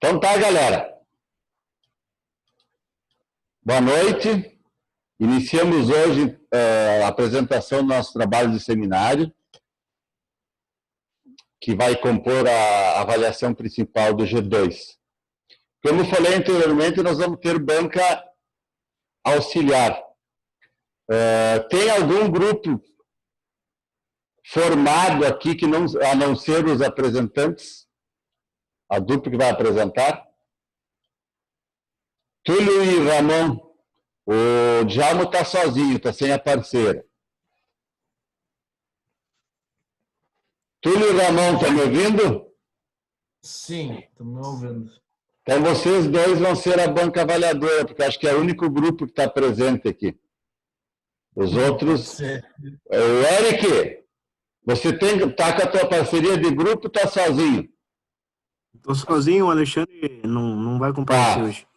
Então tá, galera. Boa noite. Iniciamos hoje a apresentação do nosso trabalho de seminário, que vai compor a avaliação principal do G2. Como falei anteriormente, nós vamos ter banca auxiliar. Tem algum grupo formado aqui que não, a não ser os apresentantes? A dupla que vai apresentar? Túlio e Ramon. O Djalma está sozinho, está sem a parceira. Túlio e Ramon, estão me ouvindo? Sim, estou me ouvindo. Então vocês dois vão ser a banca avaliadora, porque acho que é o único grupo que está presente aqui. Os outros... O Eric, você está com a tua parceria de grupo ou está sozinho? Estou sozinho, o Alexandre não vai comparecer hoje.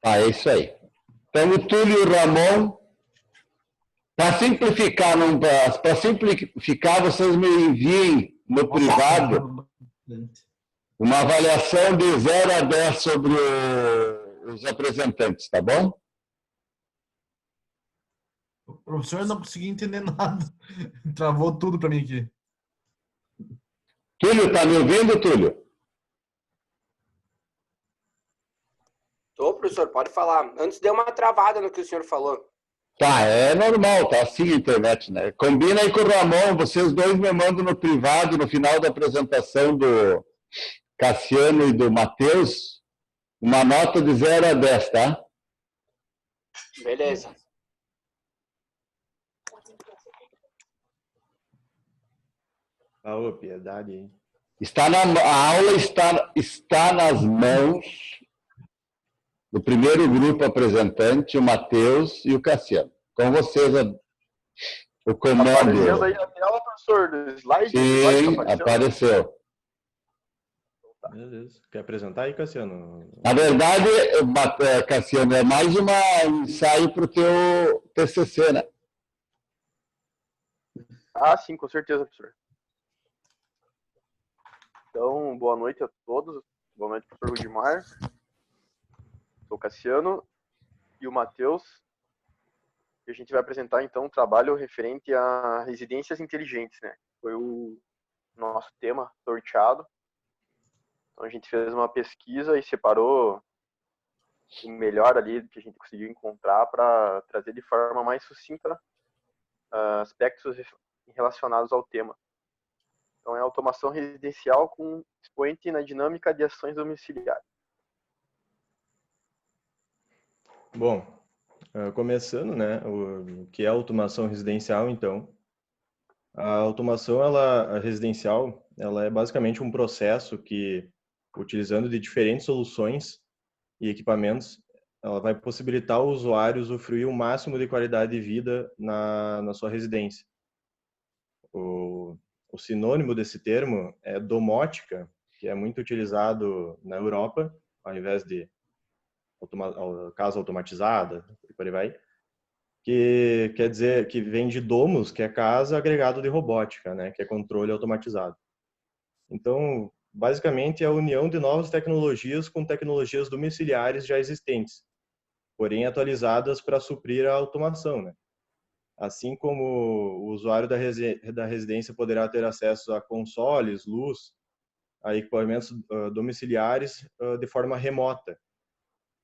É isso aí. Então o Túlio e o Ramon, para simplificar, vocês me enviem no privado uma avaliação de 0 a 10 sobre os apresentantes, tá bom? Professor, eu não consegui entender nada. Travou tudo para mim aqui. Túlio, tá me ouvindo, Túlio? Tô, professor, pode falar. Antes deu uma travada no que o senhor falou. Tá, é normal, tá assim a internet, né? Combina aí com o Ramon, vocês dois me mandam no privado, no final da apresentação do Cassiano e do Matheus, uma nota de 0 a 10, tá? Beleza. Ô, piedade, hein? A aula está nas mãos do primeiro grupo apresentante, o Matheus e o Cassiano. Com vocês, o comando. Aparecendo aí na tela, professor, do slide? Sim, apareceu. Beleza. Quer apresentar aí, Cassiano? Na verdade, Cassiano, é mais um ensaio para o teu TCC, né? Ah, sim, com certeza, professor. Então, boa noite a todos. Boa noite, professor Rudimar. Sou o Cassiano e o Matheus. E a gente vai apresentar, então, um trabalho referente a residências inteligentes, né? Foi o nosso tema sorteado. Então, a gente fez uma pesquisa e separou o melhor ali que a gente conseguiu encontrar para trazer de forma mais sucinta aspectos relacionados ao tema. Então, é automação residencial com expoente na dinâmica de ações domiciliares. Bom, começando, né, o que é automação residencial, então. A automação residencial, ela é basicamente um processo que, utilizando de diferentes soluções e equipamentos, ela vai possibilitar ao usuário usufruir o máximo de qualidade de vida na sua residência. O sinônimo desse termo é domótica, que é muito utilizado na Europa, ao invés de casa automatizada, e por aí vai, que quer dizer que vem de domos, que é casa, agregado de robótica, né, que é controle automatizado. Então, basicamente, é a união de novas tecnologias com tecnologias domiciliares já existentes, porém atualizadas para suprir a automação, né? Assim como o usuário da residência poderá ter acesso a consoles, luz, a equipamentos domiciliares de forma remota,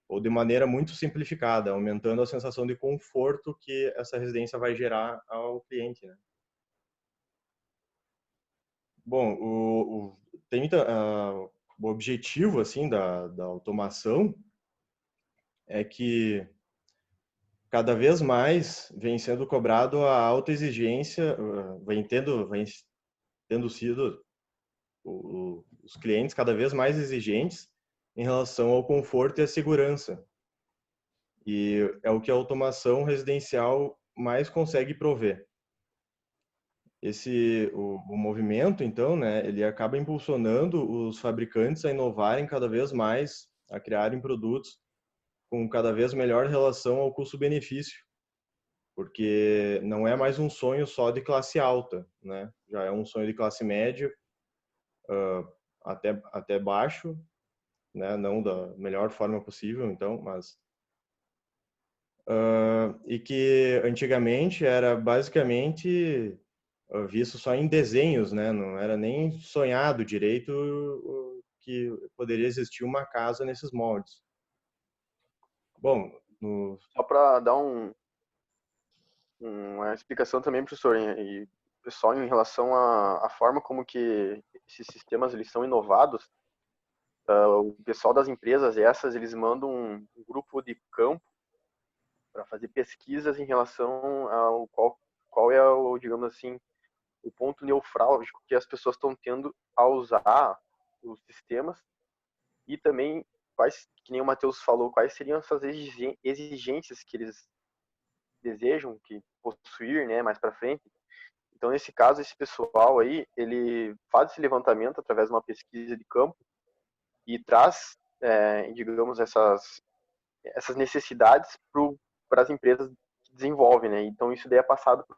ou de maneira muito simplificada, aumentando a sensação de conforto que essa residência vai gerar ao cliente, né? Bom, o objetivo assim da automação é que cada vez mais vem sendo cobrado a alta exigência, vem tendo sido os clientes cada vez mais exigentes em relação ao conforto e à segurança. E é o que a automação residencial mais consegue prover. O movimento, então, né, ele acaba impulsionando os fabricantes a inovarem cada vez mais, a criarem produtos com cada vez melhor relação ao custo-benefício, porque não é mais um sonho só de classe alta, né? Já é um sonho de classe média, até baixo, né? Não da melhor forma possível, então, mas e que antigamente era basicamente visto só em desenhos, né? Não era nem sonhado direito que poderia existir uma casa nesses moldes. Bom, Só para dar uma explicação também, professor, e pessoal, em relação à forma como que esses sistemas eles são inovados, o pessoal das empresas essas, eles mandam um grupo de campo para fazer pesquisas em relação ao qual é o, digamos assim, o ponto neurálgico que as pessoas estão tendo a usar os sistemas e também quais, que nem o Matheus falou, quais seriam essas exigências que eles desejam que possuir, né, mais para frente. Então, nesse caso, esse pessoal aí, ele faz esse levantamento através de uma pesquisa de campo e traz, digamos, essas necessidades para as empresas que desenvolvem, né? Então, isso daí é passado por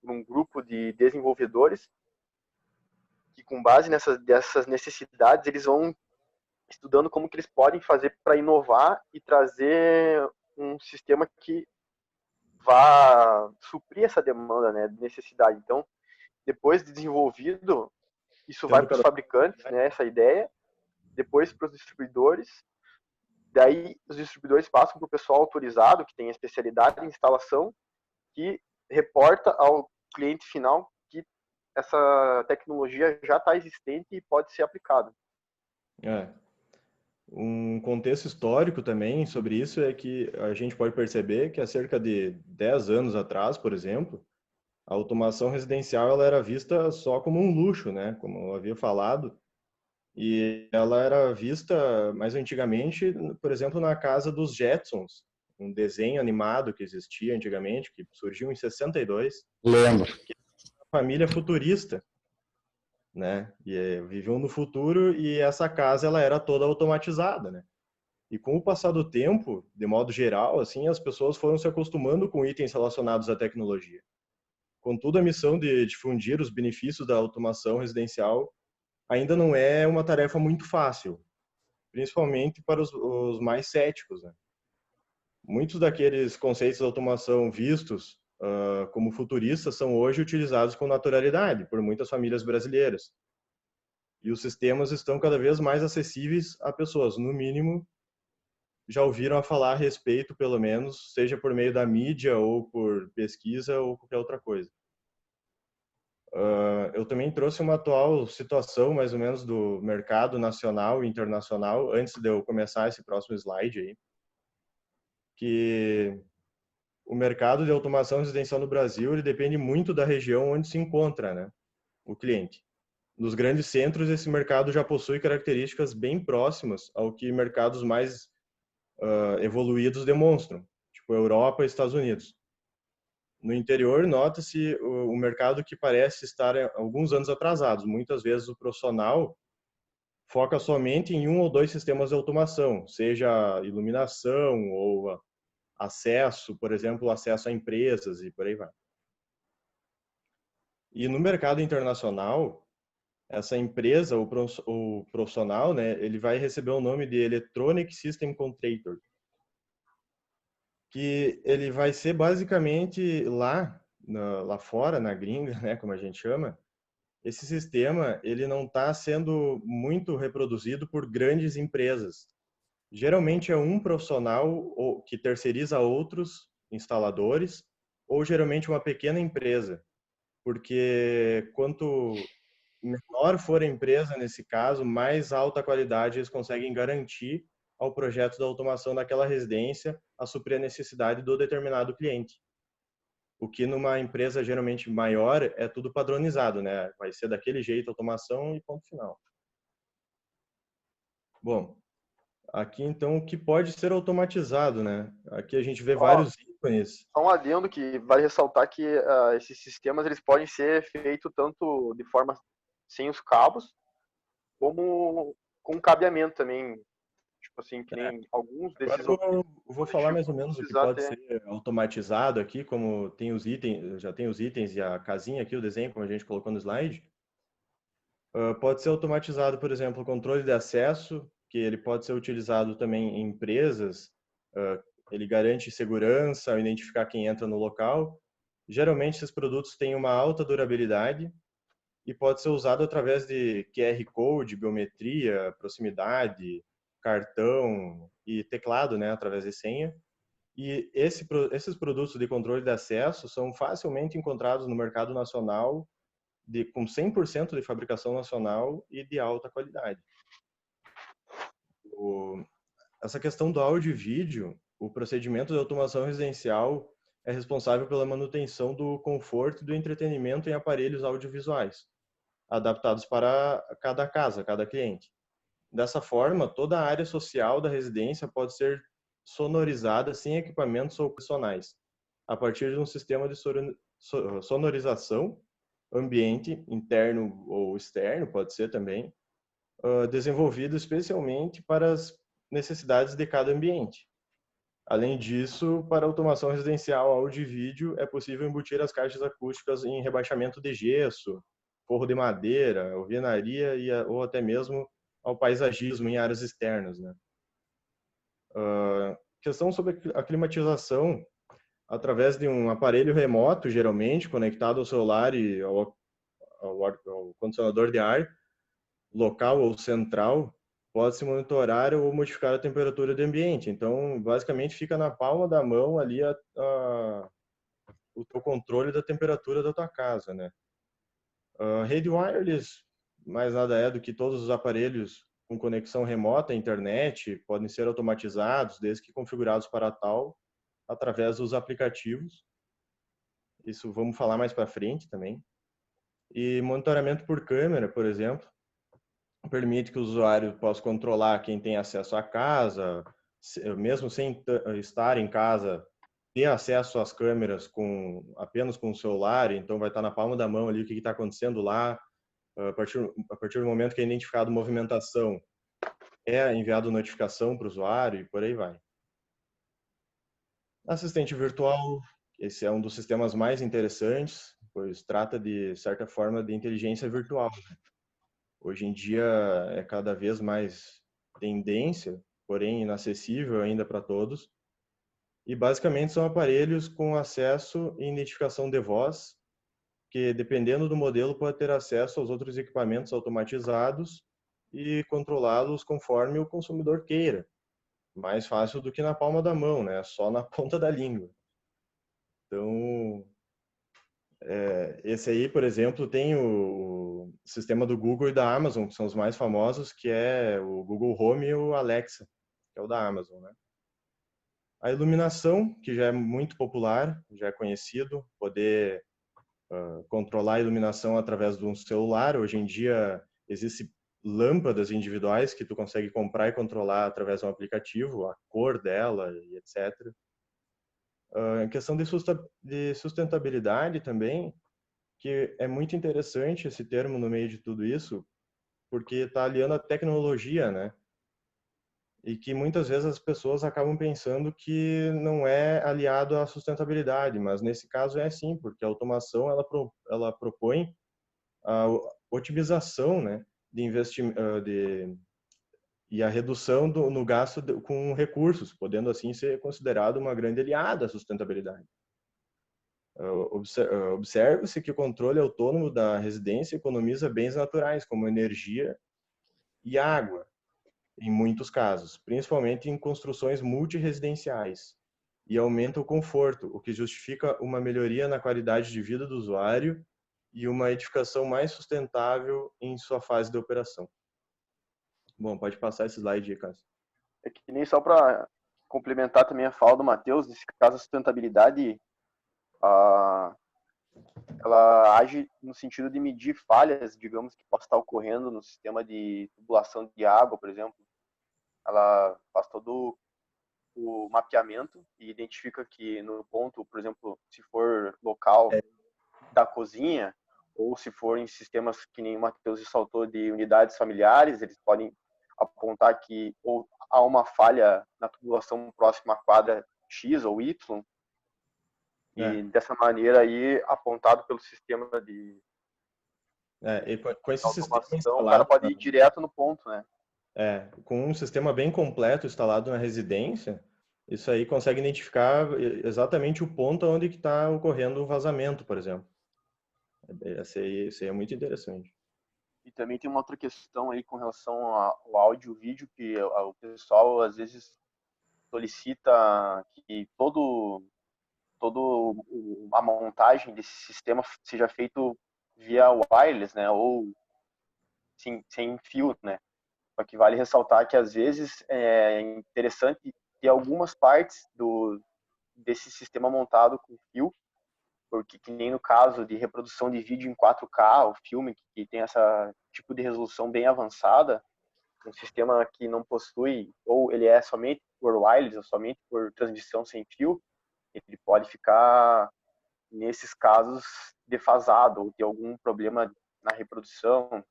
um grupo de desenvolvedores que, com base dessas necessidades, eles vão estudando como que eles podem fazer para inovar e trazer um sistema que vá suprir essa demanda, né, de necessidade. Então, depois de desenvolvido, isso vai para os fabricantes, né, essa ideia, depois para os distribuidores, daí os distribuidores passam para o pessoal autorizado, que tem a especialidade em instalação, que reporta ao cliente final que essa tecnologia já está existente e pode ser aplicada. Um contexto histórico também sobre isso é que a gente pode perceber que há cerca de 10 anos atrás, por exemplo, a automação residencial ela era vista só como um luxo, né? Como eu havia falado, e ela era vista mais antigamente, por exemplo, na casa dos Jetsons, um desenho animado que existia antigamente, que surgiu em 62. Lembro. Que é uma família futurista, né? E viviam no futuro e essa casa ela era toda automatizada, né? E com o passar do tempo, de modo geral, assim, as pessoas foram se acostumando com itens relacionados à tecnologia. Contudo, a missão de difundir os benefícios da automação residencial ainda não é uma tarefa muito fácil, principalmente para os mais céticos, né? Muitos daqueles conceitos de automação vistos como futuristas são hoje utilizados com naturalidade por muitas famílias brasileiras. E os sistemas estão cada vez mais acessíveis a pessoas, no mínimo, já ouviram a falar a respeito, pelo menos, seja por meio da mídia ou por pesquisa ou qualquer outra coisa. Eu também trouxe uma atual situação, mais ou menos, do mercado nacional e internacional, antes de eu começar esse próximo slide aí, que o mercado de automação residencial no Brasil, ele depende muito da região onde se encontra, né, o cliente. Nos grandes centros, esse mercado já possui características bem próximas ao que mercados mais evoluídos demonstram, tipo Europa e Estados Unidos. No interior, nota-se o mercado que parece estar alguns anos atrasados. Muitas vezes o profissional foca somente em um ou dois sistemas de automação, seja iluminação ou acesso, por exemplo, acesso a empresas e por aí vai. E no mercado internacional, essa empresa, o profissional, né, ele vai receber o nome de Electronic System Contractor, que ele vai ser basicamente lá fora, na gringa, né, como a gente chama, esse sistema ele não está sendo muito reproduzido por grandes empresas. Geralmente é um profissional que terceiriza a outros instaladores, ou geralmente uma pequena empresa, porque quanto menor for a empresa nesse caso, mais alta qualidade eles conseguem garantir ao projeto da automação daquela residência a suprir a necessidade do determinado cliente. O que numa empresa geralmente maior é tudo padronizado, né? Vai ser daquele jeito a automação e ponto final. Bom, aqui então o que pode ser automatizado, né? Aqui a gente vê vários ícones. Só um adendo que vale ressaltar que esses sistemas eles podem ser feitos tanto de forma sem os cabos, como com cabeamento também. Tipo assim, que nem alguns Agora desses eu vou falar mais ou menos o que precisar pode ter. ser automatizado aqui, como tem os itens, já tem os itens e a casinha aqui, o desenho, como a gente colocou no slide. Pode ser automatizado, por exemplo, o controle de acesso, que ele pode ser utilizado também em empresas. Ele garante segurança ao identificar quem entra no local. Geralmente, esses produtos têm uma alta durabilidade e pode ser usado através de QR Code, biometria, proximidade, cartão e teclado, né, através de senha. E esses produtos de controle de acesso são facilmente encontrados no mercado nacional com 100% de fabricação nacional e de alta qualidade. Essa questão do áudio e vídeo, o procedimento de automação residencial é responsável pela manutenção do conforto e do entretenimento em aparelhos audiovisuais, adaptados para cada casa, cada cliente. Dessa forma, toda a área social da residência pode ser sonorizada sem equipamentos ou profissionais, a partir de um sistema de sonorização ambiente, interno ou externo, pode ser também, desenvolvido especialmente para as necessidades de cada ambiente. Além disso, para automação residencial, áudio e vídeo, é possível embutir as caixas acústicas em rebaixamento de gesso, forro de madeira, alvenaria ou até mesmo ao paisagismo em áreas externas, né? Questão sobre a climatização, através de um aparelho remoto, geralmente conectado ao celular e ao condicionador de ar, local ou central, pode-se monitorar ou modificar a temperatura do ambiente. Então, basicamente, fica na palma da mão ali o teu controle da temperatura da tua casa, né? Rede wireless, mais nada é do que todos os aparelhos com conexão remota à internet podem ser automatizados, desde que configurados para tal, através dos aplicativos. Isso vamos falar mais para frente também. E monitoramento por câmera, por exemplo, permite que o usuário possa controlar quem tem acesso à casa, mesmo sem estar em casa, ter acesso às câmeras apenas com o celular, então vai estar na palma da mão ali o que está acontecendo lá. A partir do momento que é identificado movimentação, é enviado notificação para o usuário e por aí vai. Assistente virtual, esse é um dos sistemas mais interessantes, pois trata de certa forma de inteligência virtual. Hoje em dia é cada vez mais tendência, porém inacessível ainda para todos. E basicamente são aparelhos com acesso e identificação de voz, que dependendo do modelo pode ter acesso aos outros equipamentos automatizados e controlá-los conforme o consumidor queira. Mais fácil do que na palma da mão, né? Só na ponta da língua. Então, esse aí, por exemplo, tem o sistema do Google e da Amazon, que são os mais famosos, que é o Google Home e o Alexa, que é o da Amazon, né? A iluminação, que já é muito popular, já é conhecido, poder controlar a iluminação através de um celular. Hoje em dia, existem lâmpadas individuais que tu consegue comprar e controlar através de um aplicativo, a cor dela e etc. Em questão de sustentabilidade também, que é muito interessante esse termo no meio de tudo isso, porque está aliando a tecnologia, né? E que muitas vezes as pessoas acabam pensando que não é aliado à sustentabilidade, mas nesse caso é sim, porque a automação ela propõe a otimização, né, de investimento e a redução no gasto com recursos, podendo assim ser considerado uma grande aliada à sustentabilidade. Observa-se que o controle autônomo da residência economiza bens naturais, como energia e água, em muitos casos, principalmente em construções multiresidenciais, e aumenta o conforto, o que justifica uma melhoria na qualidade de vida do usuário e uma edificação mais sustentável em sua fase de operação. Bom, pode passar esse slide aí, Cássio. É que nem só para complementar também a fala do Matheus, nesse caso a sustentabilidade, ela age no sentido de medir falhas, digamos, que possa estar ocorrendo no sistema de tubulação de água, por exemplo. Ela faz todo o mapeamento e identifica que no ponto, por exemplo, se for local da cozinha, ou se for em sistemas que nem o Matheus ressaltou de unidades familiares, eles podem apontar que ou há uma falha na tubulação próxima à quadra X ou Y, e dessa maneira aí, apontado pelo sistema de E com esse sistema automação, o cara instalado, pode ir direto no ponto, né? com um sistema bem completo instalado na residência, isso aí consegue identificar exatamente o ponto onde que está ocorrendo o vazamento, por exemplo. Isso aí é muito interessante. E também tem uma outra questão aí com relação ao áudio e vídeo, que o pessoal às vezes solicita que a montagem desse sistema seja feito via wireless, né, ou sem fio, né. Só que vale ressaltar que às vezes é interessante ter algumas partes desse sistema montado com fio, porque que nem no caso de reprodução de vídeo em 4K, o filme que tem essa tipo de resolução bem avançada, um sistema que não possui, ou ele é somente por wireless, ou somente por transmissão sem fio, ele pode ficar, nesses casos, defasado, ou ter algum problema na reprodução.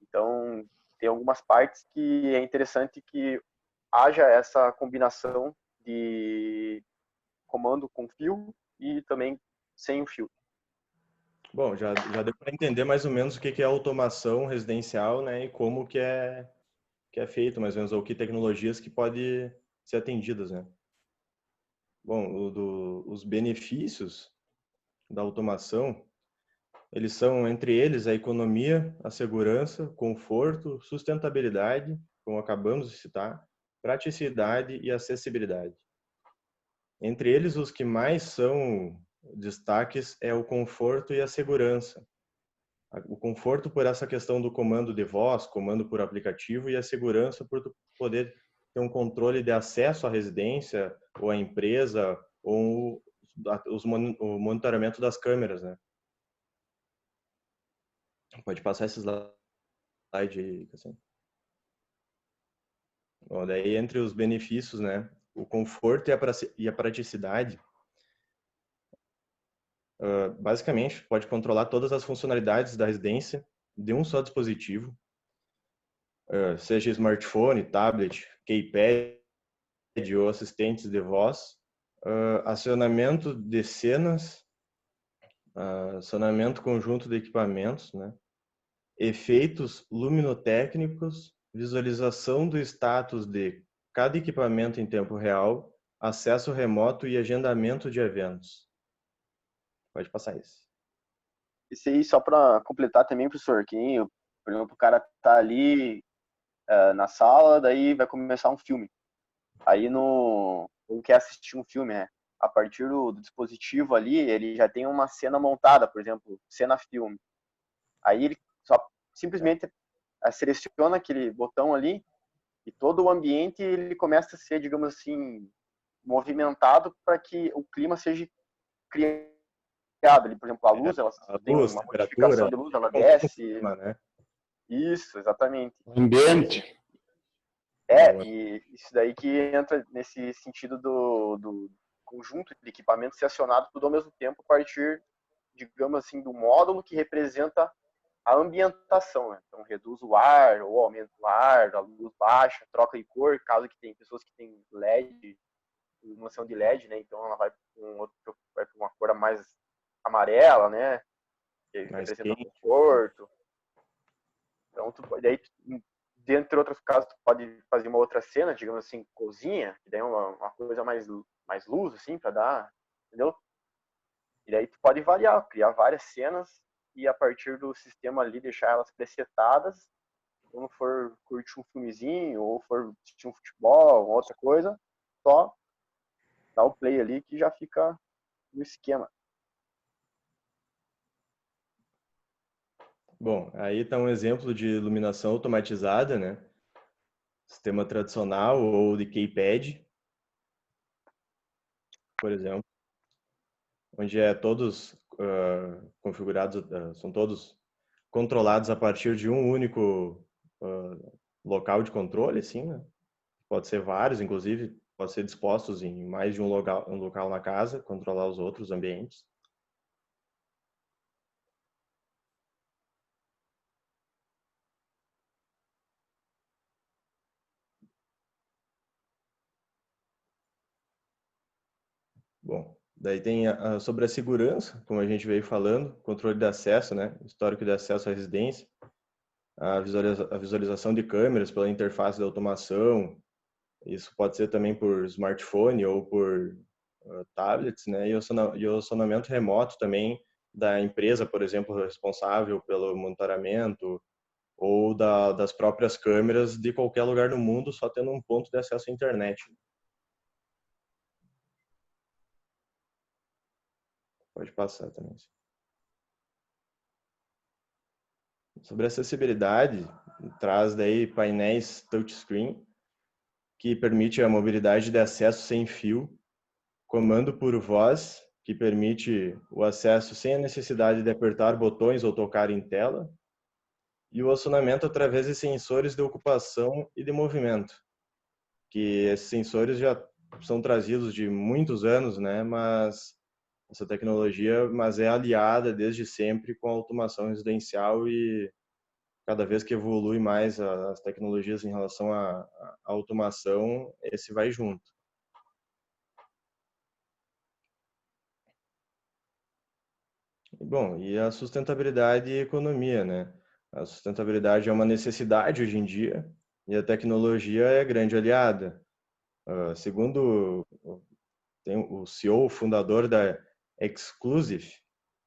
Então, tem algumas partes que é interessante que haja essa combinação de comando com fio e também sem o fio. Bom, já deu para entender mais ou menos o que é automação residencial, né, e como que é feito, mais ou menos, ou que tecnologias que podem ser atendidas, né. Bom, os benefícios da automação, eles são, entre eles, a economia, a segurança, conforto, sustentabilidade, como acabamos de citar, praticidade e acessibilidade. Entre eles, os que mais são destaques é o conforto e a segurança. O conforto por essa questão do comando de voz, comando por aplicativo, e a segurança por tu poder ter um controle de acesso à residência ou à empresa, ou o monitoramento das câmeras, né? Pode passar esse slide aí, Cassiano. Bom, daí, entre os benefícios, né, o conforto e a praticidade, basicamente, pode controlar todas as funcionalidades da residência de um só dispositivo, seja smartphone, tablet, keypad ou assistentes de voz, acionamento de cenas, acionamento conjunto de equipamentos, né? Efeitos luminotécnicos, visualização do status de cada equipamento em tempo real, acesso remoto e agendamento de eventos. Pode passar isso. Isso aí, só para completar também, professor, que, por exemplo, o cara tá ali na sala, daí vai começar um filme. Aí ou quer assistir um filme, né? A partir do dispositivo ali, ele já tem uma cena montada, por exemplo, cena filme. Aí ele só simplesmente seleciona aquele botão ali e todo o ambiente ele começa a ser, digamos assim, movimentado para que o clima seja criado ali. Por exemplo, a luz, ela tem luz, uma temperatura, modificação de luz, ela desce. né? Isso, exatamente. Ambiente. E isso daí que entra nesse sentido do conjunto de equipamentos ser acionado tudo ao mesmo tempo a partir, digamos assim, do módulo que representa a ambientação, né? Então reduz o ar ou aumenta o ar, a luz baixa, troca de cor, caso que tem pessoas que têm LED, iluminação de LED, né? Então ela vai para uma cor mais amarela, né? Que Mais representa quente. conforto. Então daí, dentre outros casos, tu pode fazer uma outra cena, digamos assim, cozinha, que daí é uma coisa mais luz, assim, para dar, entendeu? E daí tu pode variar, criar várias cenas e a partir do sistema ali deixar elas presetadas. Quando for curtir um filmezinho ou for assistir um futebol, outra coisa, só dá o play ali que já fica no esquema. Bom, aí está um exemplo de iluminação automatizada, né? Sistema tradicional ou de keypad, por exemplo, onde todos configurados, são todos controlados a partir de um único local de controle, assim, né? Pode ser vários, inclusive, pode ser dispostos em mais de um local na casa, controlar os outros ambientes. Daí tem sobre a segurança, como a gente veio falando, controle de acesso, né? Histórico de acesso à residência, a visualização de câmeras pela interface da automação. Isso pode ser também por smartphone ou por tablets, né? E o acionamento remoto também da empresa, por exemplo, responsável pelo monitoramento ou das próprias câmeras de qualquer lugar do mundo, só tendo um ponto de acesso à internet. Pode passar também. Sobre acessibilidade, traz daí painéis touchscreen, que permite a mobilidade de acesso sem fio, comando por voz, que permite o acesso sem a necessidade de apertar botões ou tocar em tela, e o acionamento através de sensores de ocupação e de movimento, que esses sensores já são trazidos de muitos anos, né? Mas essa tecnologia, é aliada desde sempre com a automação residencial e cada vez que evolui mais as tecnologias em relação à automação, esse vai junto. Bom, e a sustentabilidade e economia, né? A sustentabilidade é uma necessidade hoje em dia e a tecnologia é grande aliada. Segundo tem o CEO, o fundador da Exclusive,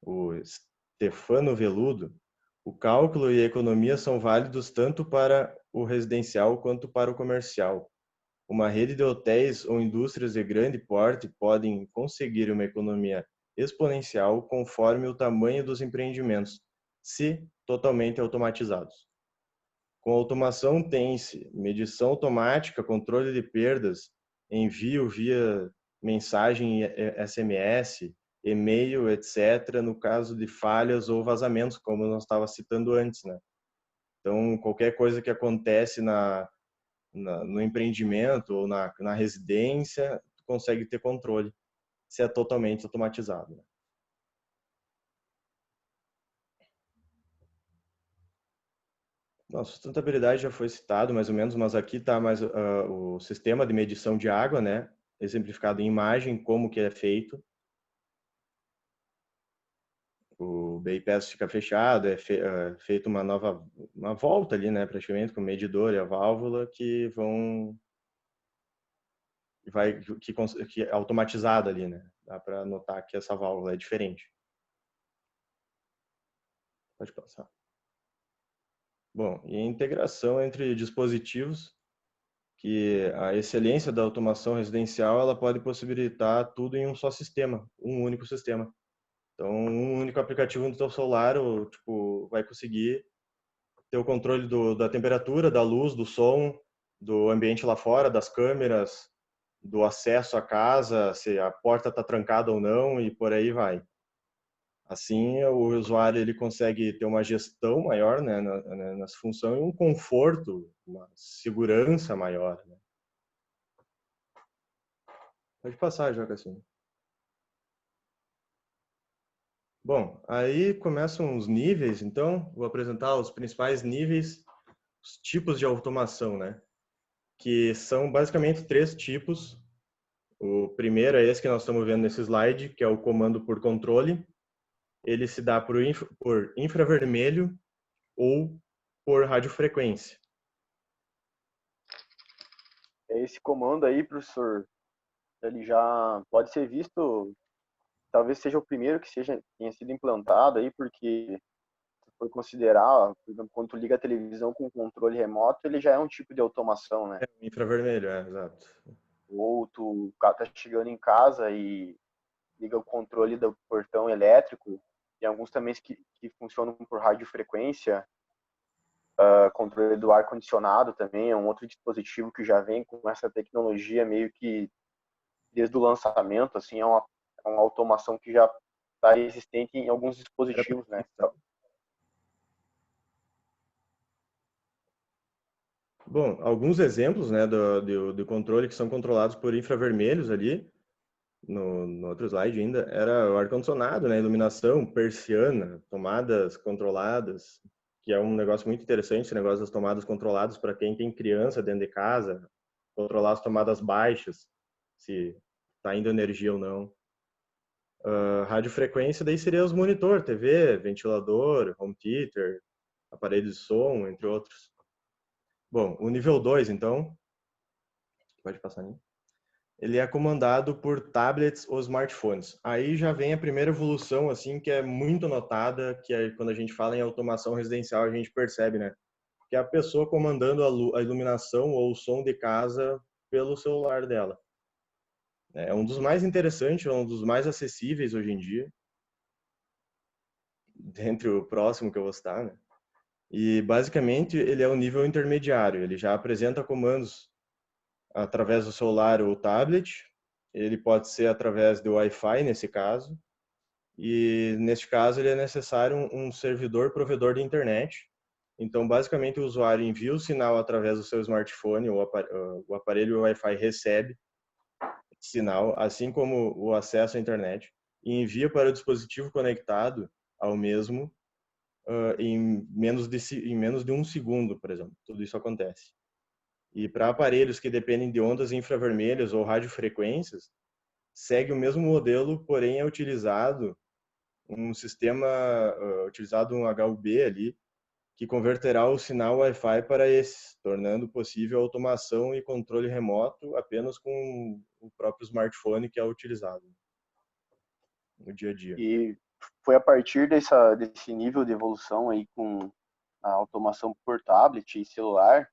o Stefano Veludo, o cálculo e a economia são válidos tanto para o residencial quanto para o comercial. Uma rede de hotéis ou indústrias de grande porte podem conseguir uma economia exponencial conforme o tamanho dos empreendimentos, se totalmente automatizados. Com automação tem-se medição automática, controle de perdas, envio via mensagem SMS, e-mail, etc., no caso de falhas ou vazamentos, como nós estava citando antes, né? Então, qualquer coisa que acontece no empreendimento ou na residência, tu consegue ter controle, se é totalmente automatizado, né? A sustentabilidade já foi citado mais ou menos, mas aqui está mais o sistema de medição de água, né? Exemplificado em imagem, como que é feito. O bypass fica fechado, feito uma volta ali, né? Praticamente com o medidor e a válvula que que é automatizada ali, né? Dá para notar que essa válvula é diferente. Pode passar. Bom, e a integração entre dispositivos, que a excelência da automação residencial, ela pode possibilitar tudo em um só sistema, um único sistema. Então, um único aplicativo no teu celular, ou, tipo, vai conseguir ter o controle da temperatura, da luz, do som, do ambiente lá fora, das câmeras, do acesso à casa, se a porta está trancada ou não, e por aí vai. Assim, o usuário ele consegue ter uma gestão maior, né, nessa função, e um conforto, uma segurança maior, né? Pode passar, Jacacine. Bom, aí começam os níveis, então, vou apresentar os principais níveis, os tipos de automação, né? Que são basicamente 3 tipos. O primeiro é esse que nós estamos vendo nesse slide, que é o comando por controle. Ele se dá por infravermelho ou por radiofrequência. Esse comando aí, professor, ele já pode ser visto, talvez seja o primeiro que tenha sido implantado aí, porque se for considerar, por exemplo, quando tu liga a televisão com controle remoto, ele já é um tipo de automação, né? Infravermelho, exato. Ou tu tá chegando em casa e liga o controle do portão elétrico, e alguns também que funcionam por radiofrequência, controle do ar-condicionado também é um outro dispositivo que já vem com essa tecnologia meio que desde o lançamento, assim, é uma automação que já está existente em alguns dispositivos, né? Bom, alguns exemplos, né, do controle que são controlados por infravermelhos ali, no outro slide ainda, era o ar-condicionado, né, iluminação, persiana, tomadas controladas, que é um negócio muito interessante, esse negócio das tomadas controladas para quem tem criança dentro de casa, controlar as tomadas baixas, se está indo energia ou não. Radiofrequência daí seria os monitor, TV, ventilador, home theater, aparelho de som, entre outros. Bom, o nível 2, então, pode passar ali. Ele é comandado por tablets ou smartphones. Aí já vem a primeira evolução, assim, que é muito notada, que é quando a gente fala em automação residencial, a gente percebe, né? Que é a pessoa comandando a iluminação ou o som de casa pelo celular dela. É um dos mais interessantes, é um dos mais acessíveis hoje em dia, dentre o próximo que eu vou citar, né? E basicamente ele é o nível intermediário, ele já apresenta comandos através do celular ou tablet, ele pode ser através do Wi-Fi nesse caso, e neste caso ele é necessário um servidor provedor de internet. Então basicamente o usuário envia o sinal através do seu smartphone, o aparelho Wi-Fi recebe sinal, assim como o acesso à internet, e envia para o dispositivo conectado ao mesmo em menos de um segundo, por exemplo. Tudo isso acontece. E para aparelhos que dependem de ondas infravermelhas ou radiofrequências, segue o mesmo modelo, porém é utilizado um sistema, utilizado um HUB ali, que converterá o sinal Wi-Fi para esse, tornando possível a automação e controle remoto apenas com o próprio smartphone que é utilizado no dia a dia. E foi a partir desse nível de evolução aí com a automação por tablet e celular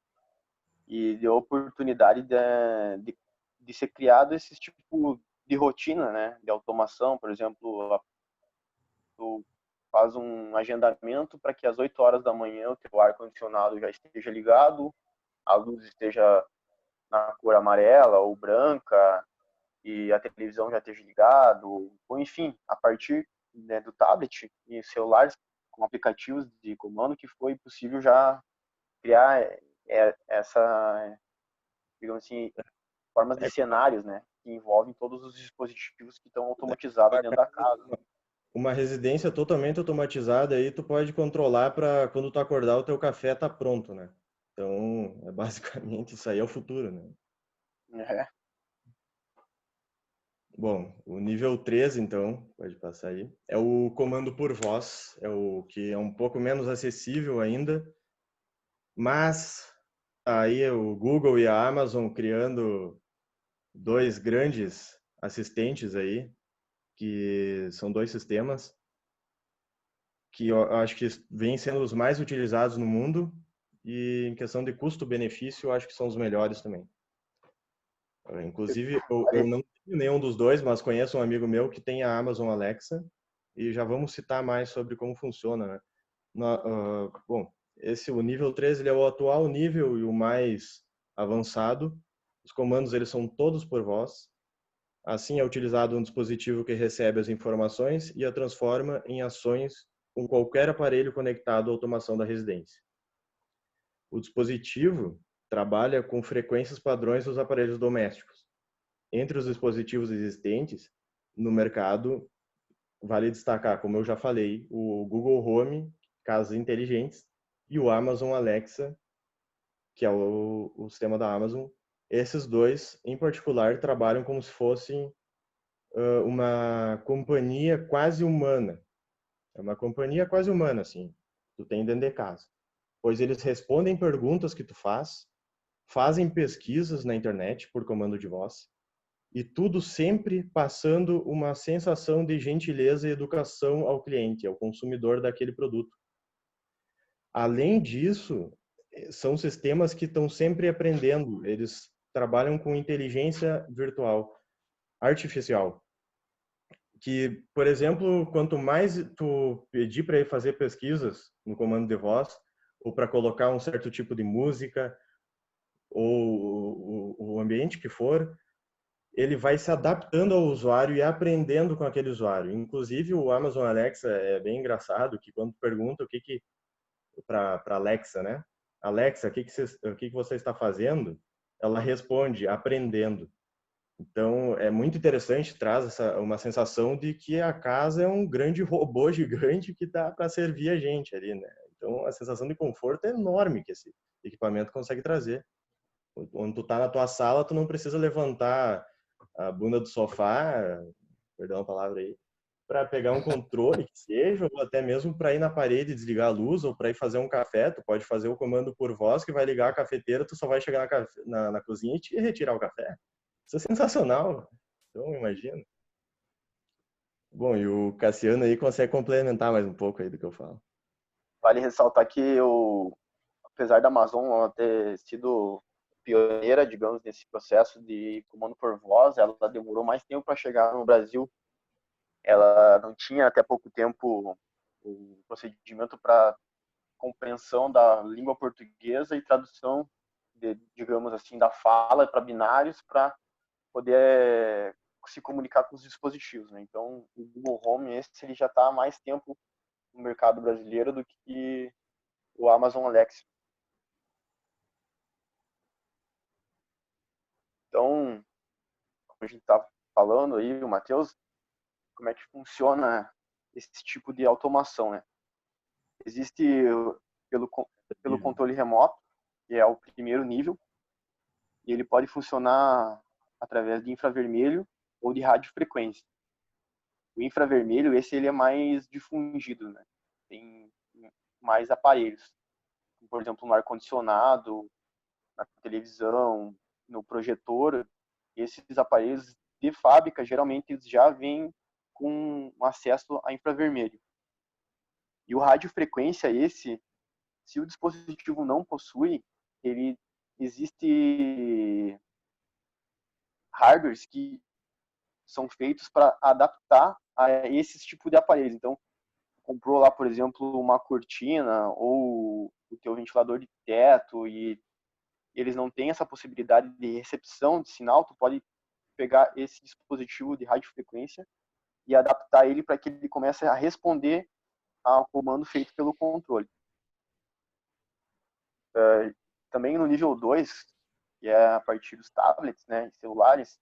e deu a oportunidade de ser criado esse tipo de rotina, né? De automação, por exemplo, tu faz um agendamento para que às 8 horas da manhã o teu ar-condicionado já esteja ligado, a luz esteja na cor amarela ou branca e a televisão já esteja ligado, ou enfim, a partir, né, do tablet e celulares com aplicativos de comando que foi possível já criar essa, digamos assim, formas de cenários, né, que envolvem todos os dispositivos que estão automatizados dentro da casa. Uma residência totalmente automatizada aí tu pode controlar para quando tu acordar o teu café tá pronto, né? Então, é basicamente isso aí é o futuro, né? É. Bom, o nível 3, então, pode passar aí, é o comando por voz, é o que é um pouco menos acessível ainda, mas aí o Google e a Amazon criando dois grandes assistentes aí, que são dois sistemas que eu acho que vêm sendo os mais utilizados no mundo e em questão de custo-benefício, eu acho que são os melhores também. Inclusive, eu não tenho nenhum dos dois, mas conheço um amigo meu que tem a Amazon Alexa e já vamos citar mais sobre como funciona, né? Bom, o nível 3 ele é o atual nível e o mais avançado. Os comandos eles são todos por voz. Assim é utilizado um dispositivo que recebe as informações e a transforma em ações com qualquer aparelho conectado à automação da residência. O dispositivo trabalha com frequências padrões dos aparelhos domésticos. Entre os dispositivos existentes no mercado, vale destacar, como eu já falei, o Google Home, casas inteligentes, e o Amazon Alexa, que é o sistema da Amazon. Esses dois, em particular, trabalham como se fossem uma companhia quase humana. É uma companhia quase humana, assim, tu tem dentro de casa. Pois eles respondem perguntas que tu fazem pesquisas na internet por comando de voz, e tudo sempre passando uma sensação de gentileza e educação ao cliente, ao consumidor daquele produto. Além disso, são sistemas que estão sempre aprendendo, eles trabalham com inteligência virtual, artificial. Que, por exemplo, quanto mais tu pedir para ele fazer pesquisas no comando de voz, ou para colocar um certo tipo de música, ou o ambiente que for, ele vai se adaptando ao usuário e aprendendo com aquele usuário. Inclusive, o Amazon Alexa é bem engraçado, que quando pergunta para Alexa, né? Alexa, o que você está fazendo? Ela responde, aprendendo. Então, é muito interessante, traz uma sensação de que a casa é um grande robô gigante que está para servir a gente ali, né? Então, a sensação de conforto é enorme que esse equipamento consegue trazer. Quando tu tá na tua sala, tu não precisa levantar a bunda do sofá, perdão a palavra aí, para pegar um controle que seja, ou até mesmo para ir na parede e desligar a luz, ou para ir fazer um café, tu pode fazer o comando por voz que vai ligar a cafeteira, tu só vai chegar na cozinha e te retirar o café. Isso é sensacional. Então, imagina. Bom, e o Cassiano aí consegue complementar mais um pouco aí do que eu falo. Vale ressaltar que apesar da Amazon ela ter sido pioneira, digamos, nesse processo de comando por voz, ela demorou mais tempo para chegar no Brasil. Ela não tinha até pouco tempo o procedimento para compreensão da língua portuguesa e tradução, digamos assim, da fala para binários para poder se comunicar com os dispositivos, né? Então, o Google Home ele já está há mais tempo no mercado brasileiro do que o Amazon Alexa. Então, como a gente está falando aí, o Matheus, como é que funciona esse tipo de automação, né? Existe pelo controle remoto, que é o primeiro nível, e ele pode funcionar através de infravermelho ou de radiofrequência. O infravermelho, ele é mais difundido, né? Tem mais aparelhos, por exemplo, no ar-condicionado, na televisão, no projetor. Esses aparelhos de fábrica, geralmente, eles já vêm com acesso a infravermelho. E o radiofrequência, se o dispositivo não possui, existe hardwares que são feitos para adaptar a esses tipos de aparelhos. Então, comprou lá, por exemplo, uma cortina ou o teu ventilador de teto e eles não têm essa possibilidade de recepção de sinal, tu pode pegar esse dispositivo de radiofrequência e adaptar ele para que ele comece a responder ao comando feito pelo controle. Também no nível 2, que é a partir dos tablets, né, e celulares,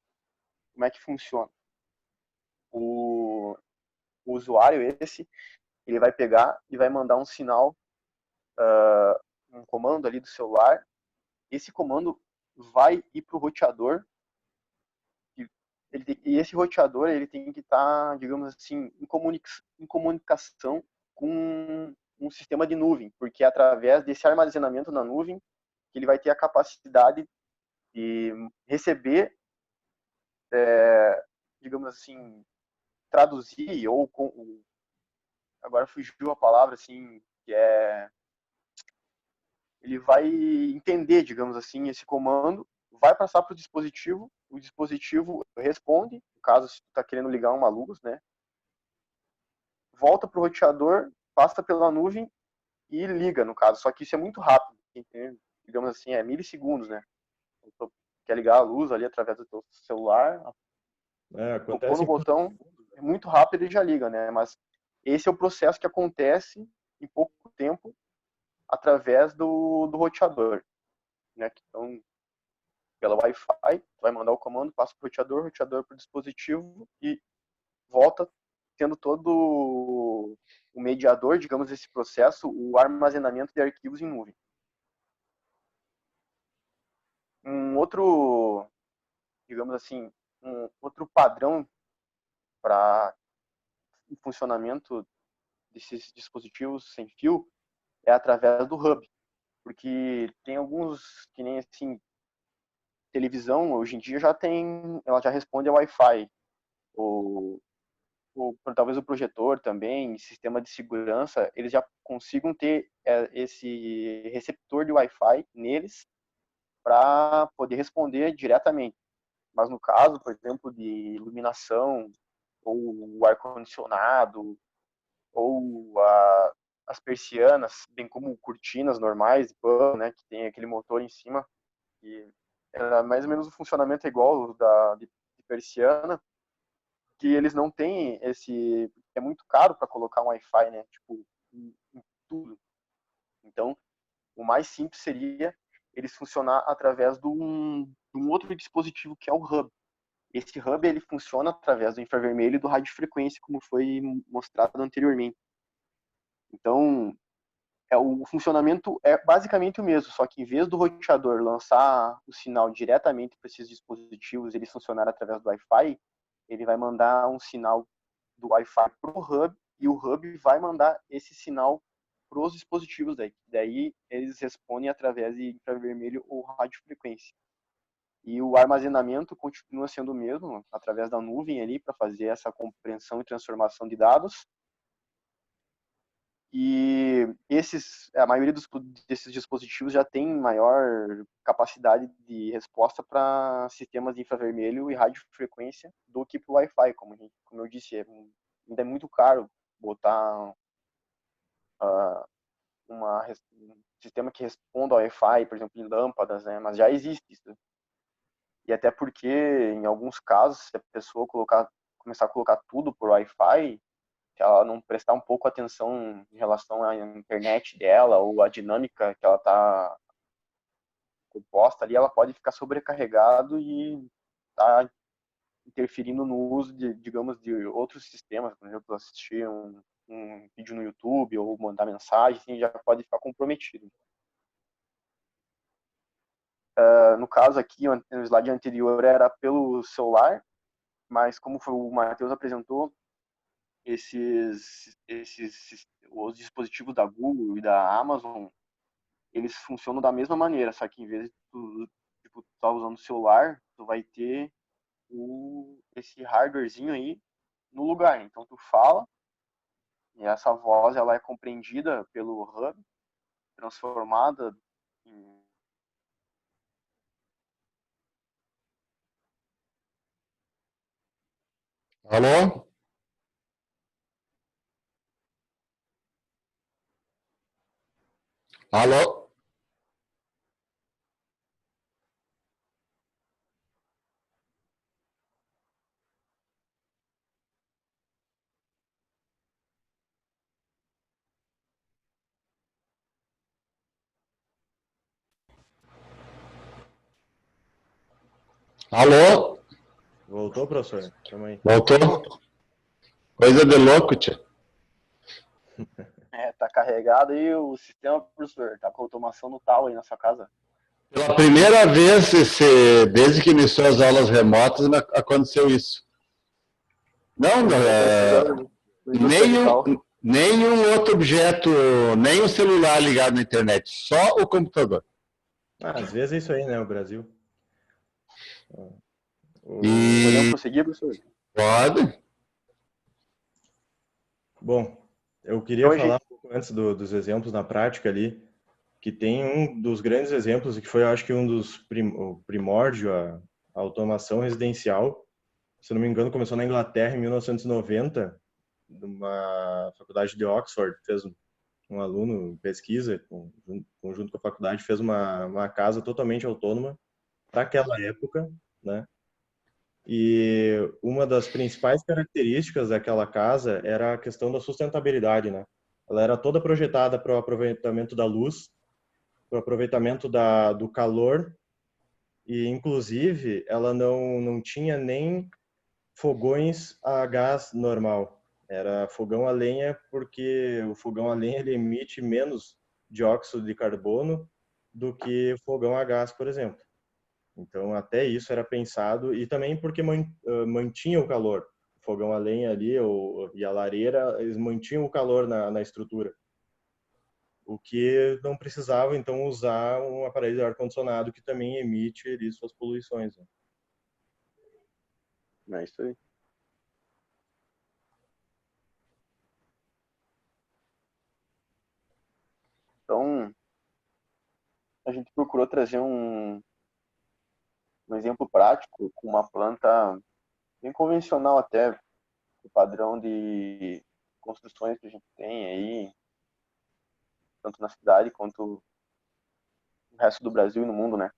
como é que funciona? O usuário ele vai pegar e vai mandar um sinal, um comando ali do celular. Esse comando vai ir para o roteador e esse roteador ele tem que estar, digamos assim, em comunicação com um sistema de nuvem, porque é através desse armazenamento na nuvem que ele vai ter a capacidade de receber, digamos assim, traduzir ou agora fugiu a palavra assim, que é ele vai entender, digamos assim, esse comando, vai passar para o dispositivo responde, no caso, se tu está querendo ligar uma luz, né? Volta para o roteador, passa pela nuvem e liga, no caso. Só que isso é muito rápido, entende? Digamos assim, é milissegundos, né? Tu quer ligar a luz ali através do teu celular, tocou no botão, é muito rápido e já liga, né? Mas esse é o processo que acontece em pouco tempo através do roteador, né? Então, pela Wi-Fi, vai mandar o comando, passa para o roteador para o dispositivo e volta tendo todo o mediador, digamos, desse processo, o armazenamento de arquivos em nuvem. Um outro, digamos assim, um outro padrão para o funcionamento desses dispositivos sem fio é através do hub, porque tem alguns que nem assim televisão hoje em dia ela já responde a Wi-Fi, ou talvez o projetor também, sistema de segurança, eles já consigam ter esse receptor de Wi-Fi neles para poder responder diretamente. Mas no caso, por exemplo, de iluminação, ou o ar-condicionado, ou as persianas, bem como cortinas normais de pano, né, que tem aquele motor em cima, que mais ou menos o funcionamento é igual de persiana, que eles não têm é muito caro para colocar um Wi-Fi, né, tipo, em tudo. Então, o mais simples seria eles funcionar através de um outro dispositivo que é o hub. Esse hub ele funciona através do infravermelho e do radiofrequência, como foi mostrado anteriormente. Então, o funcionamento é basicamente o mesmo, só que em vez do roteador lançar o sinal diretamente para esses dispositivos, eles funcionarem através do Wi-Fi, ele vai mandar um sinal do Wi-Fi para o hub, e o hub vai mandar esse sinal para os dispositivos daí eles respondem através de infravermelho ou radiofrequência. E o armazenamento continua sendo o mesmo, através da nuvem ali, para fazer essa compreensão e transformação de dados. E a maioria desses dispositivos já tem maior capacidade de resposta para sistemas de infravermelho e radiofrequência do que para o Wi-Fi. Como eu disse, ainda é muito caro botar um sistema que responda ao Wi-Fi, por exemplo, em lâmpadas, né? Mas já existe isso. E até porque, em alguns casos, se a pessoa começar a colocar tudo por Wi-Fi, se ela não prestar um pouco atenção em relação à internet dela ou à dinâmica que ela está composta ali, ela pode ficar sobrecarregado e tá interferindo no uso digamos, de outros sistemas, por exemplo, assistir um vídeo no YouTube ou mandar mensagem, assim, já pode ficar comprometido. No caso aqui, no slide anterior era pelo celular, mas como o Matheus apresentou, os dispositivos da Google e da Amazon, eles funcionam da mesma maneira, só que em vez de tu tá usando o celular, tu vai ter esse hardwarezinho aí no lugar. Então tu fala e essa voz ela é compreendida pelo hub, transformada em... Alô? Alô? Alô? Voltou, professor? Calma aí. Voltou? Coisa de louco, tia. tá carregado e o sistema, professor, tá com automação no tal aí na sua casa. Pela primeira vez, desde que iniciou as aulas remotas, aconteceu isso. Não, nenhum outro objeto, nem o celular ligado na internet, só o computador. Às vezes é isso aí, né, o Brasil. Podemos prosseguir, professor? Pode. Bom, eu queria falar um pouco antes dos exemplos na prática ali, que tem um dos grandes exemplos, que foi, eu acho que um dos primórdio a automação residencial. Se não me engano, começou na Inglaterra em 1990, numa faculdade de Oxford, fez um aluno pesquisa, junto com a faculdade, fez uma casa totalmente autônoma para aquela época, né? E uma das principais características daquela casa era a questão da sustentabilidade, né? Ela era toda projetada para o aproveitamento da luz, para o aproveitamento do calor, e inclusive ela não tinha nem fogões a gás normal. Era fogão a lenha, porque o fogão a lenha ele emite menos dióxido de carbono do que fogão a gás, por exemplo. Então, até isso era pensado, e também porque mantinha o calor. O fogão a lenha ali e a lareira, eles mantinham o calor na estrutura. O que não precisava, então, usar um aparelho de ar-condicionado que também emite ali suas poluições. Né? É isso aí. Então, a gente procurou trazer um exemplo prático com uma planta bem convencional até, o padrão de construções que a gente tem aí, tanto na cidade quanto no resto do Brasil e no mundo, né?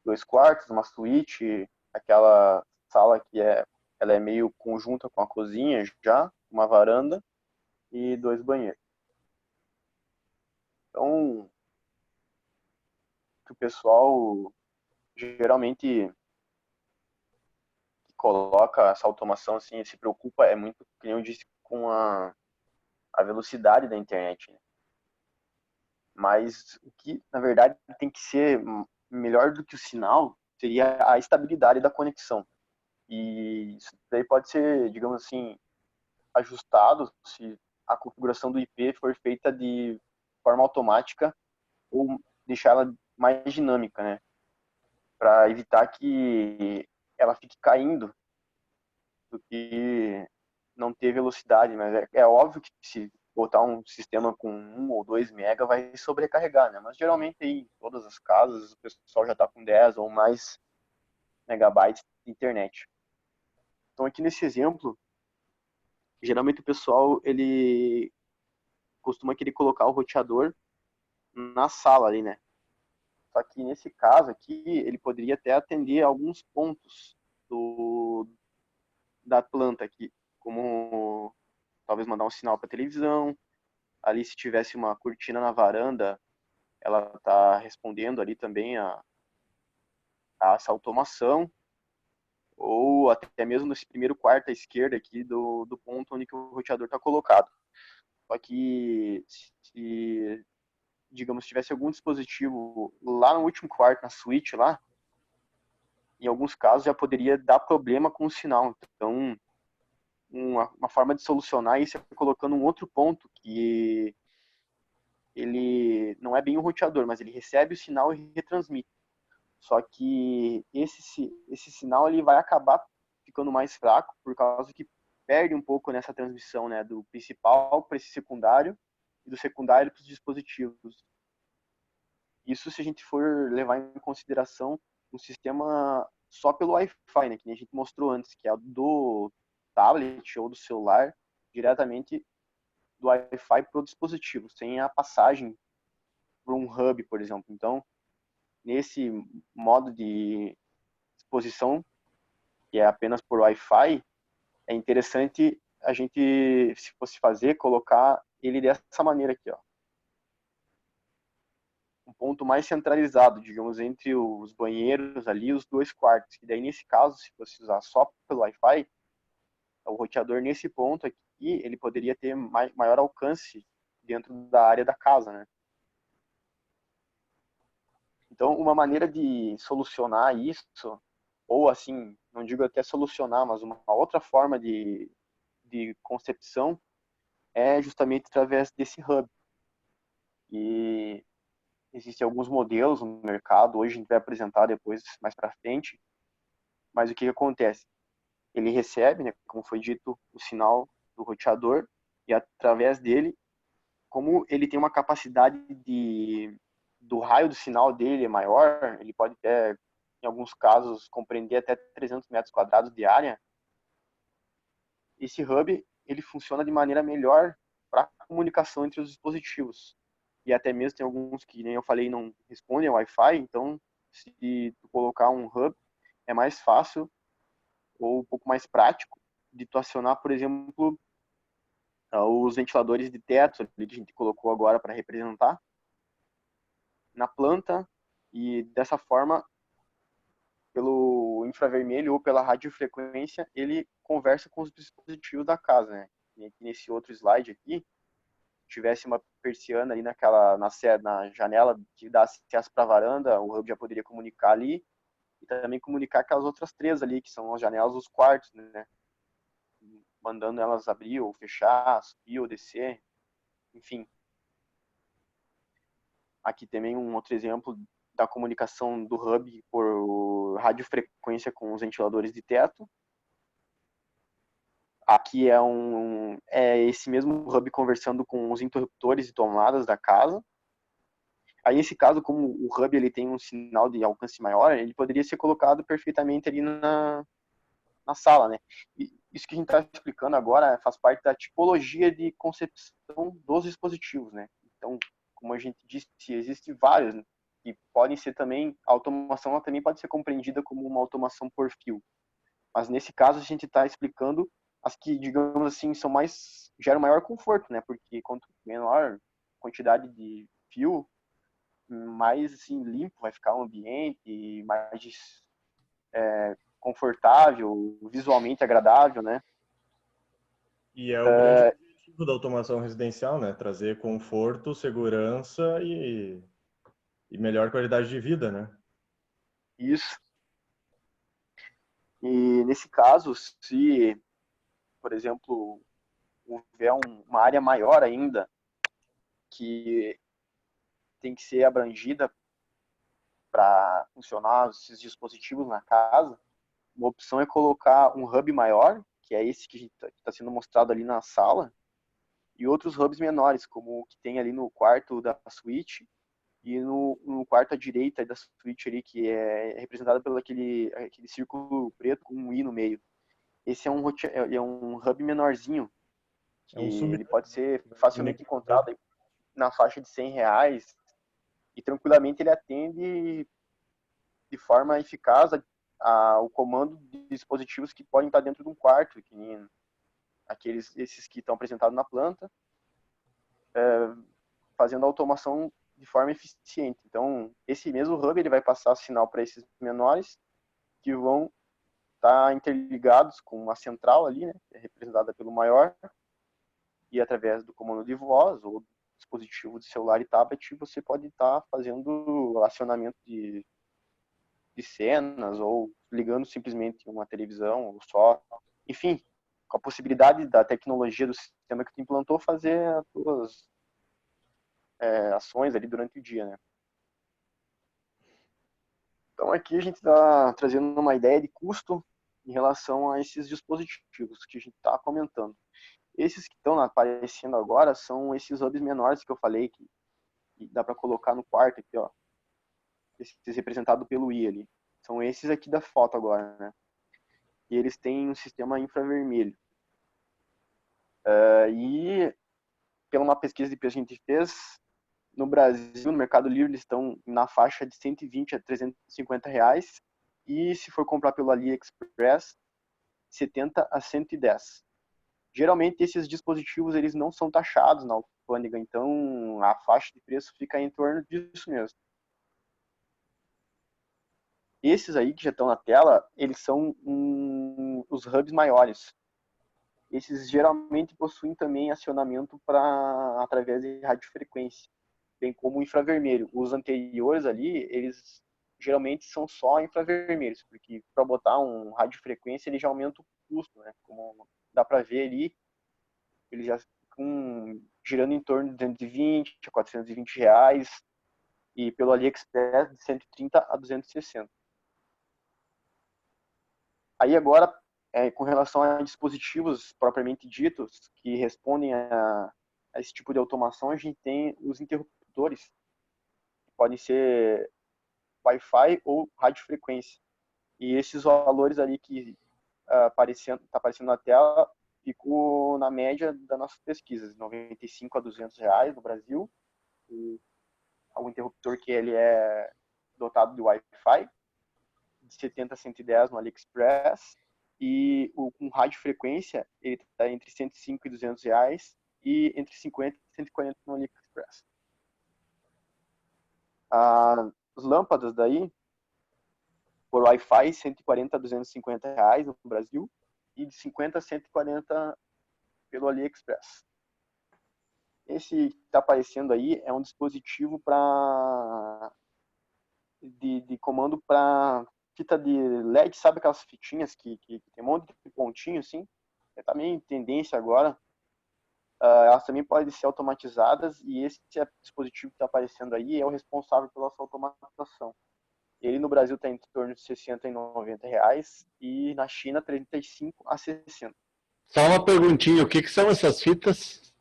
2 quartos, uma suíte, aquela sala que ela é meio conjunta com a cozinha já, uma varanda e 2 banheiros. Então, o pessoal geralmente coloca essa automação assim, se preocupa muito, como eu disse, com a velocidade da internet, né? Mas o que na verdade tem que ser melhor do que o sinal seria a estabilidade da conexão. E isso daí pode ser, digamos assim, ajustado se a configuração do IP for feita de forma automática ou deixar ela mais dinâmica, né? Para evitar que ela fique caindo do que não ter velocidade. Mas é óbvio que se botar um sistema com 1 ou 2 mega vai sobrecarregar, né? Mas geralmente aí, em todas as casas o pessoal já está com 10 ou mais megabytes de internet. Então aqui nesse exemplo, geralmente o pessoal ele costuma querer colocar o roteador na sala ali, né? Só que nesse caso aqui, ele poderia até atender alguns pontos da planta aqui, como talvez mandar um sinal para televisão. Ali, se tivesse uma cortina na varanda, ela está respondendo ali também a essa automação. Ou até mesmo nesse primeiro quarto à esquerda aqui do ponto onde que o roteador está colocado. Só que se, digamos, tivesse algum dispositivo lá no último quarto, na suíte lá, em alguns casos já poderia dar problema com o sinal. Então, uma forma de solucionar isso é colocando um outro ponto que ele não é bem um roteador, mas ele recebe o sinal e retransmite. Só que esse sinal ele vai acabar ficando mais fraco por causa que perde um pouco nessa transmissão, né, do principal para esse secundário e do secundário para os dispositivos. Isso se a gente for levar em consideração um sistema só pelo Wi-Fi, né, que nem a gente mostrou antes, que é do tablet ou do celular diretamente do Wi-Fi para o dispositivo, sem a passagem por um hub, por exemplo. Então, nesse modo de exposição, que é apenas por Wi-Fi, é interessante a gente, se fosse fazer, colocar ele dessa maneira aqui, ó. Um ponto mais centralizado, digamos, entre os banheiros ali e os 2 quartos. E daí, nesse caso, se fosse usar só pelo Wi-Fi, o roteador nesse ponto aqui, ele poderia ter maior alcance dentro da área da casa, né? Então, uma maneira de solucionar isso, ou assim, não digo até solucionar, mas uma outra forma de concepção é justamente através desse hub. E existem alguns modelos no mercado, hoje a gente vai apresentar depois, mais para frente, mas o que acontece? Ele recebe, né, como foi dito, o sinal do roteador e através dele, como ele tem uma capacidade do raio do sinal dele é maior, ele pode até, em alguns casos, compreender até 300 metros quadrados de área. Esse hub ele funciona de maneira melhor para a comunicação entre os dispositivos. E até mesmo tem alguns que, nem eu falei, não respondem ao Wi-Fi, então se tu colocar um hub, é mais fácil ou um pouco mais prático de tu acionar, por exemplo, os ventiladores de teto que a gente colocou agora para representar na planta, e dessa forma, pelo infravermelho ou pela radiofrequência, ele conversa com os dispositivos da casa, né? E aqui nesse outro slide aqui, tivesse uma persiana ali na janela que dá acesso para a varanda, o hub já poderia comunicar ali e também comunicar aquelas outras 3 ali, que são as janelas dos quartos, né? Mandando elas abrir ou fechar, subir ou descer, enfim. Aqui também um outro exemplo da comunicação do hub por radiofrequência com os ventiladores de teto. Aqui é esse mesmo hub conversando com os interruptores e tomadas da casa. Aí, nesse caso, como o hub ele tem um sinal de alcance maior, ele poderia ser colocado perfeitamente ali na sala, né? E isso que a gente está explicando agora faz parte da tipologia de concepção dos dispositivos, né? Então, como a gente disse, existem vários, né? E podem ser também, a automação ela também pode ser compreendida como uma automação por fio. Mas nesse caso a gente está explicando as que, digamos assim, geram maior conforto, né? Porque quanto menor quantidade de fio, mais assim limpo vai ficar o ambiente, mais confortável, visualmente agradável, né? E é o grande objetivo da automação residencial, né? Trazer conforto, segurança e melhor qualidade de vida, né? Isso. E nesse caso, se, por exemplo, houver uma área maior ainda que tem que ser abrangida para funcionar esses dispositivos na casa, uma opção é colocar um hub maior, que é esse que está sendo mostrado ali na sala, e outros hubs menores, como o que tem ali no quarto da suíte e no quarto à direita da suíte ali, que é representado pelo aquele círculo preto com um I no meio. Esse é um hub menorzinho, que É um sub. ele pode ser facilmente encontrado na faixa de R$ 100, e tranquilamente ele atende de forma eficaz o comando de dispositivos que podem estar dentro de um quarto, que nem esses que estão apresentados na planta, fazendo a automação de forma eficiente. Então, esse mesmo hub ele vai passar sinal para esses menores, que vão estar interligados com uma central ali, né, que é representada pelo maior, e através do comando de voz ou dispositivo de celular e tablet, você pode estar fazendo acionamento de cenas, ou ligando simplesmente uma televisão, ou só, enfim, com a possibilidade da tecnologia do sistema que tu implantou fazer as tuas ações ali durante o dia, né? Então aqui a gente está trazendo uma ideia de custo em relação a esses dispositivos que a gente está comentando. Esses que estão aparecendo agora são esses hubs menores que eu falei, que dá para colocar no quarto aqui, ó. Esses representados pelo I ali. São esses aqui da foto agora, né? E eles têm um sistema infravermelho. E pela uma pesquisa que a gente fez, no Brasil, no Mercado Livre, eles estão na faixa de R$120 a R$350. E se for comprar pelo AliExpress, 70 a 110. Geralmente esses dispositivos eles não são taxados na alfândega, então a faixa de preço fica em torno disso mesmo. Esses aí que já estão na tela, eles são os hubs maiores. Esses geralmente possuem também acionamento através de radiofrequência, bem como o infravermelho. Os anteriores ali, eles geralmente são só infravermelhos, porque para botar um radiofrequência ele já aumenta o custo, né? Como dá para ver ali, eles já ficam girando em torno de 220 a R$420, e pelo AliExpress de 130 a 260. Aí agora, com relação a dispositivos propriamente ditos, que respondem a esse tipo de automação, a gente tem os interruptores, que podem ser Wi-Fi ou radiofrequência. E esses valores ali que tá aparecendo na tela, ficou na média das nossas pesquisas, R$95 a R$200 no Brasil. E o interruptor que ele é dotado de Wi-Fi, de 70 a 110 no AliExpress, e com radiofrequência ele está entre R$105 e R$200, e entre 50 e 140 no AliExpress. As lâmpadas daí, por Wi-Fi, 140 a R$250 no Brasil, e de 50 a 140 pelo AliExpress. Esse que está aparecendo aí é um dispositivo de comando para fita de LED, sabe aquelas fitinhas que tem um monte de pontinho assim? Tá meio em tendência agora. Elas também podem ser automatizadas, e esse dispositivo que está aparecendo aí é o responsável pela sua automatização. Ele no Brasil está em torno de R$60 e R$90, e na China 35 a 60. Só uma perguntinha, o que são essas fitas?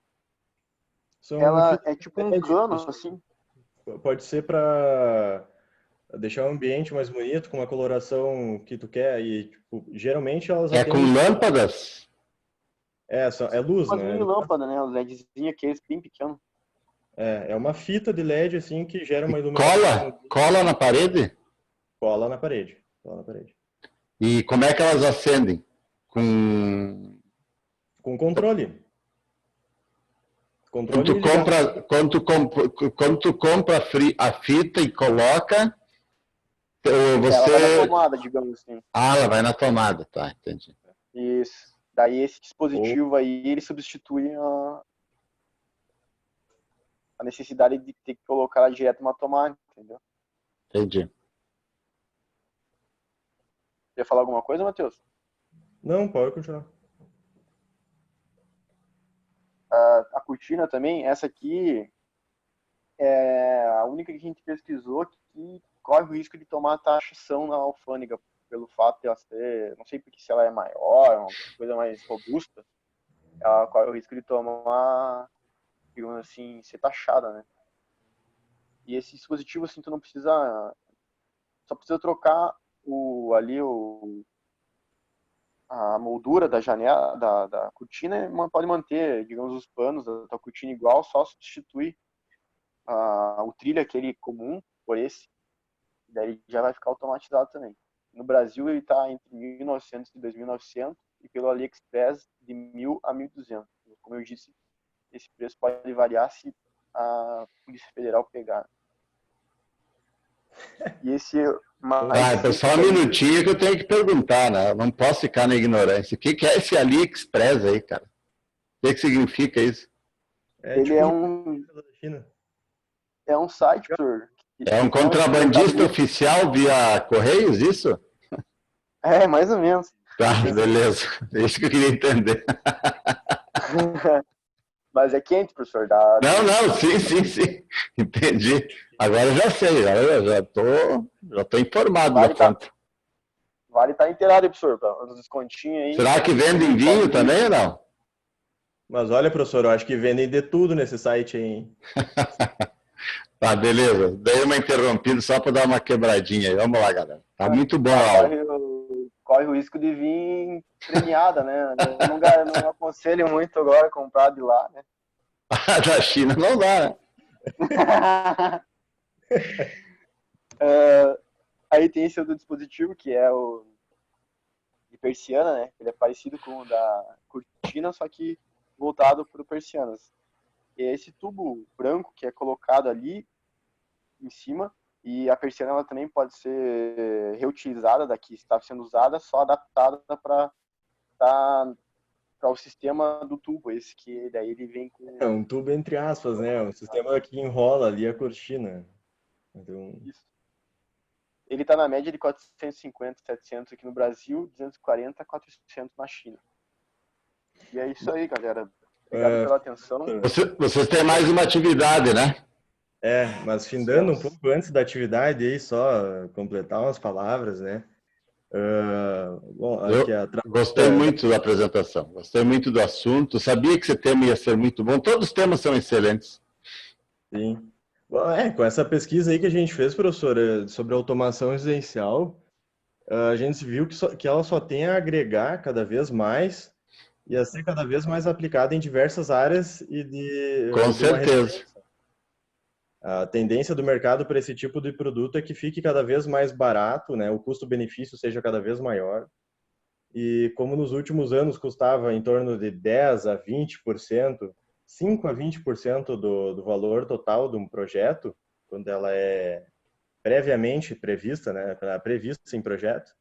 Ela é tipo um cano, assim. Pode ser para deixar o ambiente mais bonito, com uma coloração que tu quer, e tipo, geralmente elas É com lâmpadas? É luz, umas né? mini lâmpadas, né? Os LEDzinhos aqueles bem pequenos. É uma fita de LED assim que gera uma iluminação. Cola na parede? Cola na parede. Cola na parede. E como é que elas acendem? Com controle. Quando tu compra a fita e coloca, Ela vai na tomada, digamos assim. ela vai na tomada, tá, entendi. Isso. Daí esse dispositivo aí, ele substitui a necessidade de ter que colocar ela direto numa tomada, entendeu? Entendi. Quer falar alguma coisa, Matheus? Não, pode continuar. A cortina também, essa aqui é a única que a gente pesquisou que corre o risco de tomar taxação na alfândega, pelo fato de ela ser, não sei porque se ela é maior, uma coisa mais robusta, ela corre o risco de tomar, digamos assim, ser taxada, né? E esse dispositivo, assim, tu não precisa, só precisa trocar a moldura da janela, da cortina, e pode manter, digamos, os panos da cortina igual, só substitui o trilho aquele comum por esse, daí já vai ficar automatizado também. No Brasil ele está entre 1.900 e 2.900 e pelo AliExpress de 1.000 a 1.200. Como eu disse, esse preço pode variar se a Polícia Federal pegar. E esse Só um minutinho que eu tenho que perguntar, né? Eu não posso ficar na ignorância. O que é esse AliExpress aí, cara? O que significa isso? Ele é um site, professor. É um contrabandista oficial via Correios, isso? É, mais ou menos. Tá, beleza. É isso que eu queria entender. Mas é quente, professor. Não, sim. Entendi. Agora eu já sei, já tô informado da conta. Vale estar inteirado, professor, os descontinhos aí. Será que vendem vinho também ou não? Mas olha, professor, eu acho que vendem de tudo nesse site aí, hein? Tá, beleza. Dei uma interrompida só para dar uma quebradinha aí. Vamos lá, galera. Tá muito bom a aula. Corre o risco de vir premiada, né? Não aconselho muito agora comprar de lá, né? Da China não dá, né? Aí tem esse outro dispositivo, que é o de persiana, né? Ele é parecido com o da cortina, só que voltado para persianas. E é esse tubo branco que é colocado ali em cima, e a persiana ela também pode ser reutilizada daqui, está sendo usada, só adaptada para o sistema do tubo, esse que daí ele vem com... É um tubo entre aspas, né? Um sistema que enrola ali a cortina. Então... Isso. Ele está na média de 450, 700 aqui no Brasil, 240, 400 na China. E é isso aí, galera. Obrigado pela atenção. Vocês têm mais uma atividade, né? Mas findando um pouco antes da atividade aí, só completar umas palavras, né? Gostei muito da apresentação, gostei muito do assunto, sabia que esse tema ia ser muito bom, todos os temas são excelentes. Sim. Com essa pesquisa aí que a gente fez, professora, sobre automação residencial, a gente viu que ela só tem a agregar cada vez mais e a ser cada vez mais aplicada em diversas áreas Com certeza. A tendência do mercado para esse tipo de produto é que fique cada vez mais barato, né? O custo-benefício seja cada vez maior. E como nos últimos anos custava em torno de 10 a 20%, 5 a 20% do valor total de um projeto, quando ela é previamente prevista, né? Prevista em projeto,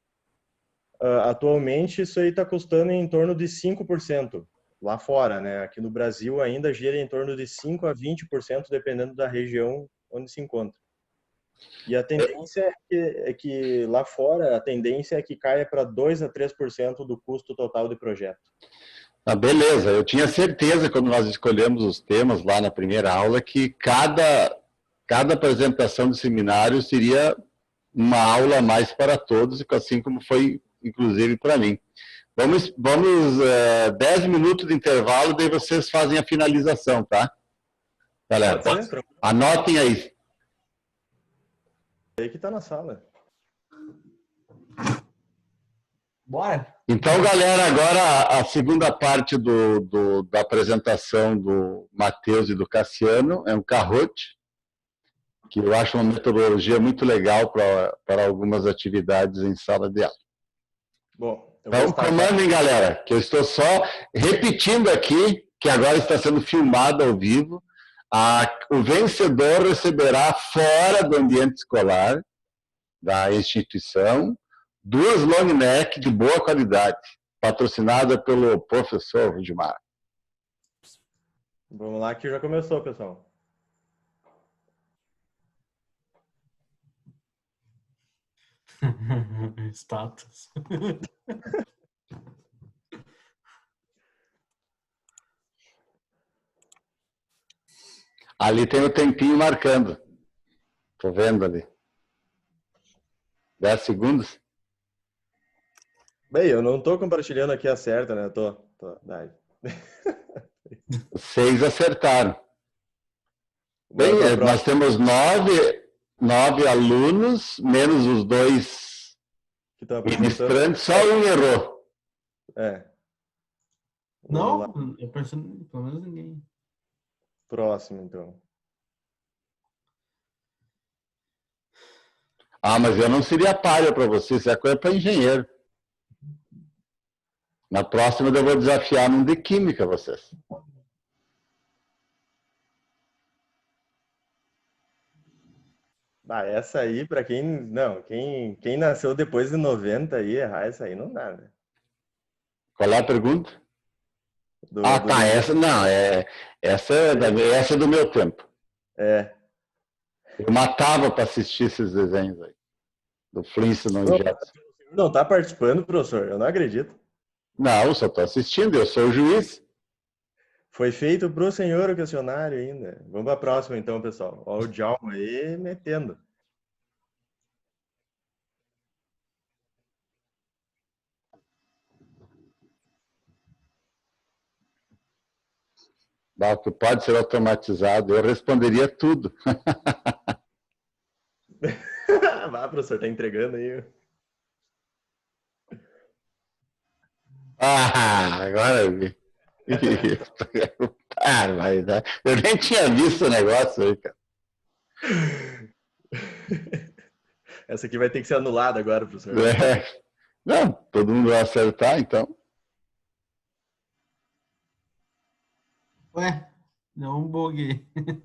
atualmente isso aí está custando em torno de 5%. Lá fora, né? Aqui no Brasil ainda gira em torno de 5 a 20%, dependendo da região onde se encontra. E a tendência é que lá fora, a tendência é que caia para 2 a 3% do custo total do projeto. Beleza, eu tinha certeza quando nós escolhemos os temas lá na primeira aula que cada apresentação do seminário seria uma aula a mais para todos, assim como foi inclusive para mim. Vamos 10 minutos de intervalo, daí vocês fazem a finalização, tá? Galera, anotem aí. Aí que está na sala. Bora! Então, galera, agora a segunda parte da apresentação do Matheus e do Cassiano é um Kahoot, que eu acho uma metodologia muito legal para algumas atividades em sala de aula. Bom, então, comandem, galera, que eu estou só repetindo aqui, que agora está sendo filmado ao vivo. O vencedor receberá fora do ambiente escolar da instituição 2 long neck de boa qualidade, patrocinada pelo professor Rudimar. Vamos lá que já começou, pessoal. Status. Ali tem o tempinho marcando. Tô vendo ali. 10 segundos. Bem, eu não tô compartilhando aqui a certa, né? Tô. Dai. 6 acertaram. Bem, Bora pra nós próxima, temos 9 alunos, menos os 2 que estão apresentando. ministrantes, só um errou. É. Vamos lá. Não, eu penso, pelo menos ninguém. Próximo, então. Ah, mas eu não seria páreo para você, isso é coisa para engenheiro. Na próxima eu vou desafiar num de química vocês. Ah, essa aí, pra quem. Não, quem nasceu depois de 90 aí, errar essa aí não dá, né? Qual é a pergunta? Do- Ah, do- tá, essa não, essa é do meu tempo. É. Eu matava para assistir esses desenhos aí, do Flintstone e Jetson. Não tá participando, professor? Eu não acredito. Não, eu só estou assistindo, eu sou o juiz. Foi feito pro senhor o questionário ainda. Vamos pra próxima, então, pessoal. Ó, o Djalma aí metendo. Que pode ser automatizado, eu responderia tudo. Vá, professor, tá entregando aí. Ah, agora eu vi. Ah, mas eu nem tinha visto o negócio aí, cara. Essa aqui vai ter que ser anulada agora, professor. É. Não, todo mundo vai acertar, então. Ué, deu um bug aí.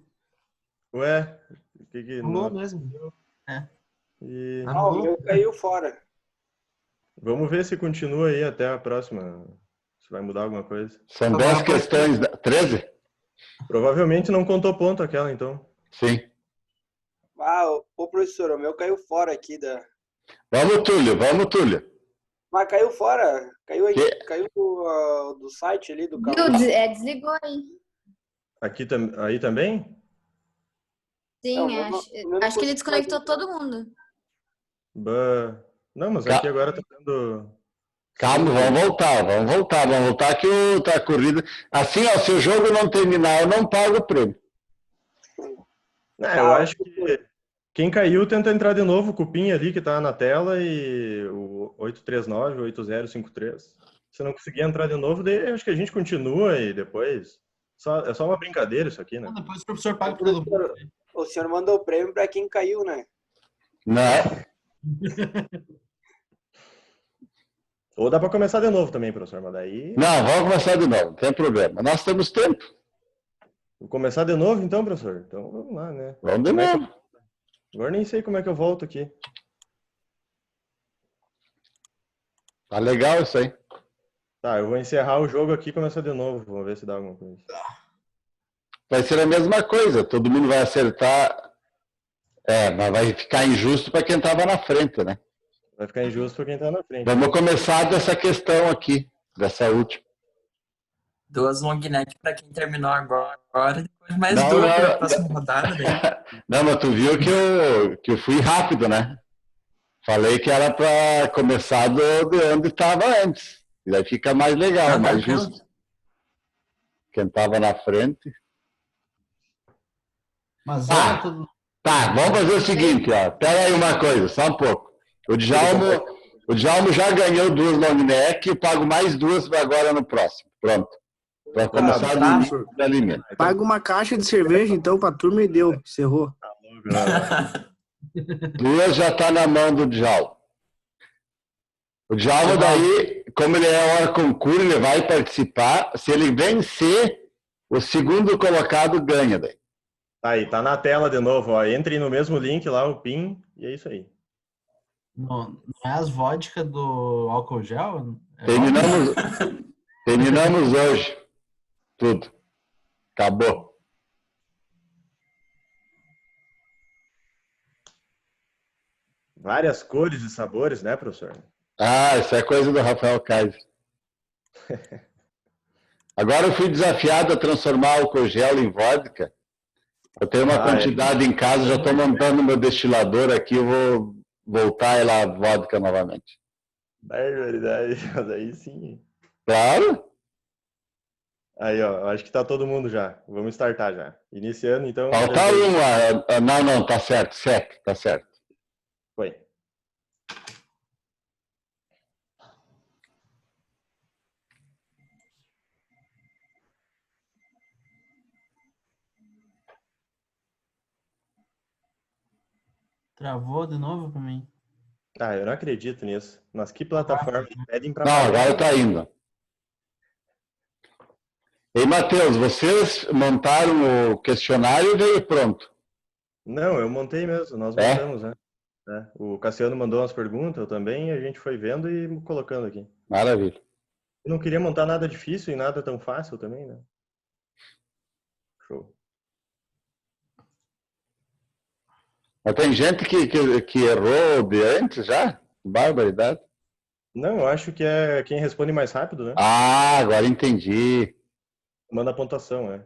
Ué, o que Pulou não... mesmo. É. E... Ah, o meu caiu fora. Vamos ver se continua aí até a próxima. Se vai mudar alguma coisa. São 10 questões. 13? Provavelmente não contou ponto aquela, então. Sim. Ah, ô professor, o meu caiu fora aqui da. Vamos, Túlio. Mas caiu fora. Caiu aí, Que? caiu do site ali do Viu? canal. Desligou aí. Aqui aí também? Sim, Não, acho, eu não acho que ele consigo desconectou fazer. todo mundo. Não, mas aqui agora tá dando... Calma, vamos voltar que tá a corrida. Assim, ó, se o jogo não terminar, eu não pago o prêmio. Eu acho que quem caiu tenta entrar de novo, o cupim ali que tá na tela e o 839, 8053. Se não conseguir entrar de novo, daí acho que a gente continua e depois... É só uma brincadeira isso aqui, né? Não, depois o professor paga para todo mundo. Professor, o senhor mandou o prêmio para quem caiu, né? Não. Ou dá para começar de novo também, professor, mas daí... Não, vamos começar de novo, não tem problema. Nós temos tempo. Vou começar de novo então, professor? Então vamos lá, né? Vamos de novo. Agora nem sei como é que eu volto aqui. Tá legal isso aí. Tá, eu vou encerrar o jogo aqui e começar de novo. Vamos ver se dá alguma coisa. Vai ser a mesma coisa, todo mundo vai acertar. Mas vai ficar injusto para quem estava na frente, né? Vai ficar injusto para quem tá na frente. Vamos começar dessa questão aqui, dessa última. 2 long neck para quem terminou agora, depois mais Não, 2 não, para a próxima rodada. Daí. Não, mas tu viu que eu fui rápido, né? Falei que era para começar de onde estava antes. E daí fica mais legal, Não, mais tranquilo. justo. Quem estava na frente. Mas Tá. era tudo. Tá, vamos fazer o seguinte, ó. Pera aí uma coisa, só um pouco. O Djalmo já ganhou 2 long neck, eu pago mais 2 agora no próximo. Pronto. Para começar tá. do alimento. Paga uma caixa de cerveja, então, pra turma e deu. Encerrou. 2 já está na mão do Djalmo. O Djalmo daí, como ele é hora concurso, ele vai participar. Se ele vencer, o segundo colocado ganha daí. Aí, tá na tela de novo, ó. Entre no mesmo link lá, o PIN, e é isso aí. Não é as vodka do álcool gel? Terminamos hoje. Tudo. Acabou. Várias cores e sabores, né, professor? Ah, isso é coisa do Rafael Kaiser. Agora eu fui desafiado a transformar álcool gel em vodka. Eu tenho uma quantidade em casa, já estou montando meu destilador aqui, eu vou voltar lá a vodka novamente. Barbaridade, mas aí sim. Claro. Aí, ó, acho que tá todo mundo já. Vamos startar já. Iniciando, então. Falta uma. Não, tá certo, tá certo. Foi. Travou de novo pra mim. Ah, eu não acredito nisso. Mas que plataforma pedem pra Não, agora tá indo. Ei, Matheus, vocês montaram o questionário e veio pronto? Não, eu montei mesmo, nós montamos, né? O Cassiano mandou umas perguntas, eu também, a gente foi vendo e colocando aqui. Maravilha. Eu não queria montar nada difícil e nada tão fácil também, né? Show. Mas tem gente que errou de antes já? Barbaridade. Não, eu acho que é quem responde mais rápido, né? Ah, agora entendi. Manda a pontuação, né?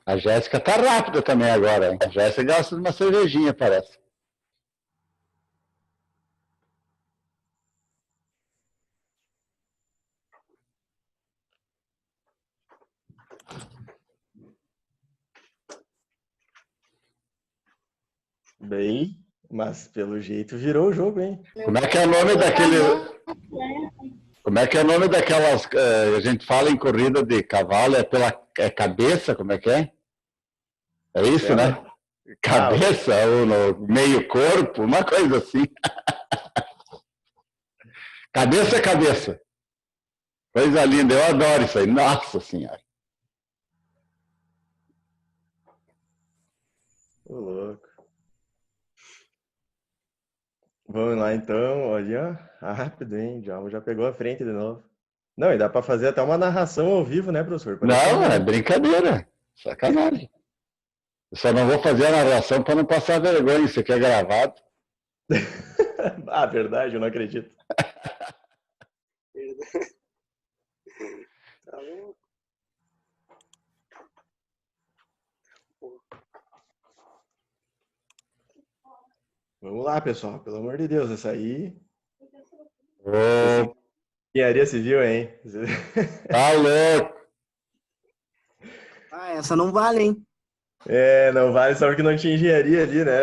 A Jéssica tá rápida também agora, hein? A Jéssica gosta de uma cervejinha, parece. Bem, mas pelo jeito virou o jogo, hein? Como é que é o nome daquele... Como é que é o nome daquelas... a gente fala em corrida de cavalo, é pela cabeça, como é que é? É isso, né? Cabeça ou no meio corpo, uma coisa assim. Cabeça é cabeça. Coisa linda, eu adoro isso aí. Nossa Senhora. Ô, louco. Vamos lá, então. Olha, rápido, hein? Já pegou a frente de novo. Não, e dá para fazer até uma narração ao vivo, né, professor? Não, é brincadeira. Sacanagem. Eu só não vou fazer a narração para não passar vergonha. Isso aqui é gravado. Ah, verdade, eu não acredito. Tá louco. Vamos lá, pessoal. Pelo amor de Deus, essa aí... Ô, Engenharia civil, hein? tá louco. Ah, essa não vale, hein? É, não vale só porque não tinha engenharia ali, né?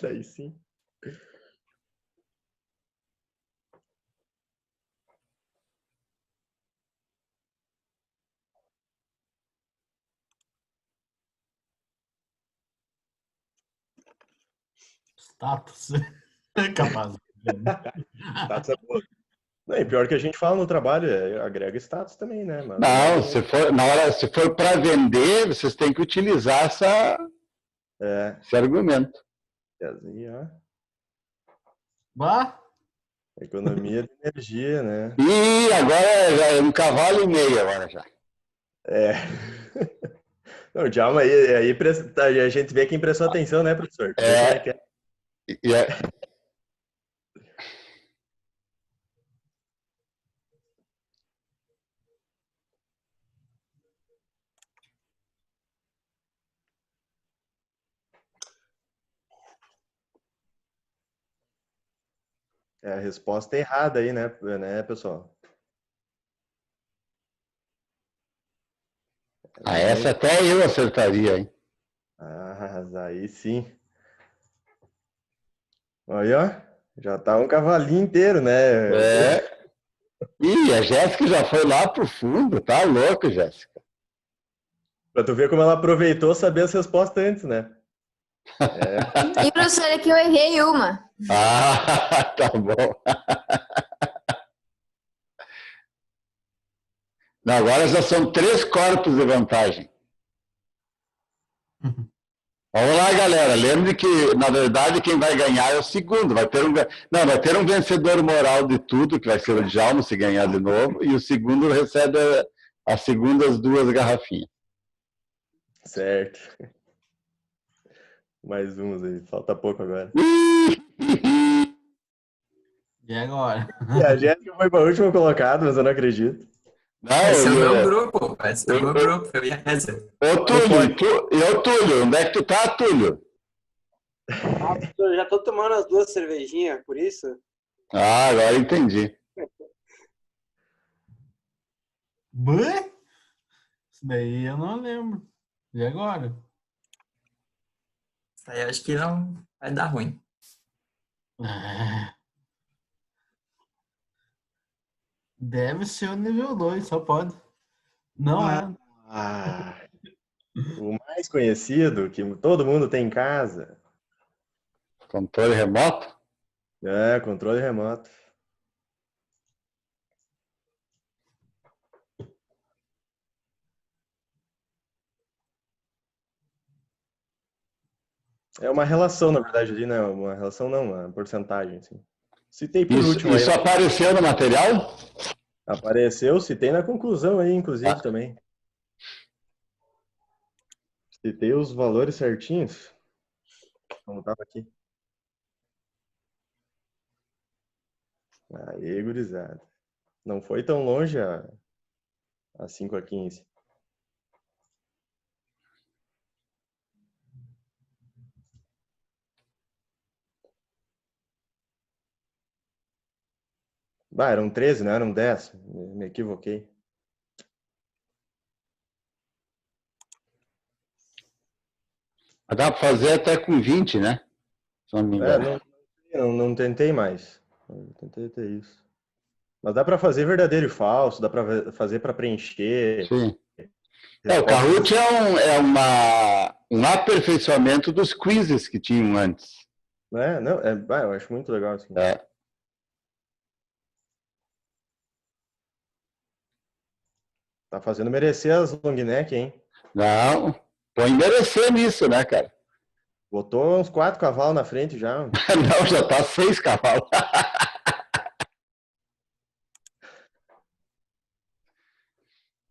Daí sim. Status. Capaz. Status é boa. Não, e pior que a gente fala no trabalho, agrega status também, né? Mas, Não, se for para vender, vocês têm que utilizar esse argumento. Assim, ó, Bah! economia de energia, né? E agora já é um cavalo e meio agora já. É. Não, Djalma, aí a gente vê quem prestou atenção, né, professor? É a resposta errada aí, né, pessoal? Essa até eu acertaria, hein? Ah, aí sim. Olha, ó, já tá um cavalinho inteiro, né? É. Ih, a Jéssica já foi lá pro fundo, tá louco, Jéssica. Pra tu ver como ela aproveitou saber as respostas antes, né? E professor, é que eu errei uma. Ah, tá bom. Não, agora já são 3 corpos de vantagem. Vamos lá, galera. Lembre que, na verdade, quem vai ganhar é o segundo. Vai ter um vencedor moral de tudo, que vai ser o Djalma, se ganhar de novo, e o segundo recebe as segundas 2 garrafinhas. Certo. Mais uns aí, falta pouco agora. E agora? E a Jéssica foi para o último colocado, mas eu não acredito. Vai ser o meu grupo, vai ser o meu grupo, eu ia dizer. Ô, Túlio, onde é que tu tá, Túlio? Eu já tô tomando as 2 cervejinhas, por isso. Ah, agora entendi. Bã? Isso daí eu não lembro. E agora? Isso aí eu acho que não vai dar ruim. Deve ser o nível 2, só pode. Não é. O mais conhecido, que todo mundo tem em casa. Controle remoto? É, controle remoto. É uma relação, na verdade, ali, né? Uma relação não, uma porcentagem, assim. Citei por último Isso aí. apareceu no material? Apareceu, citei na conclusão aí, inclusive, também. Citei os valores certinhos. Como estava aqui. Aí, gurizada. Não foi tão longe a 5-15. Eram 13, não eram 10. Me equivoquei. Dá para fazer até com 20, né? Se não me engano. Não tentei mais. Eu tentei ter isso. Mas dá para fazer verdadeiro e falso, dá para fazer para preencher. Sim. O Kahoot é um aperfeiçoamento dos quizzes que tinham antes. Eu acho muito legal assim. Tá fazendo merecer as long neck, hein? Não, põe merecer nisso, né, cara? Botou uns 4 cavalos na frente já. Não, já tá 6 cavalos.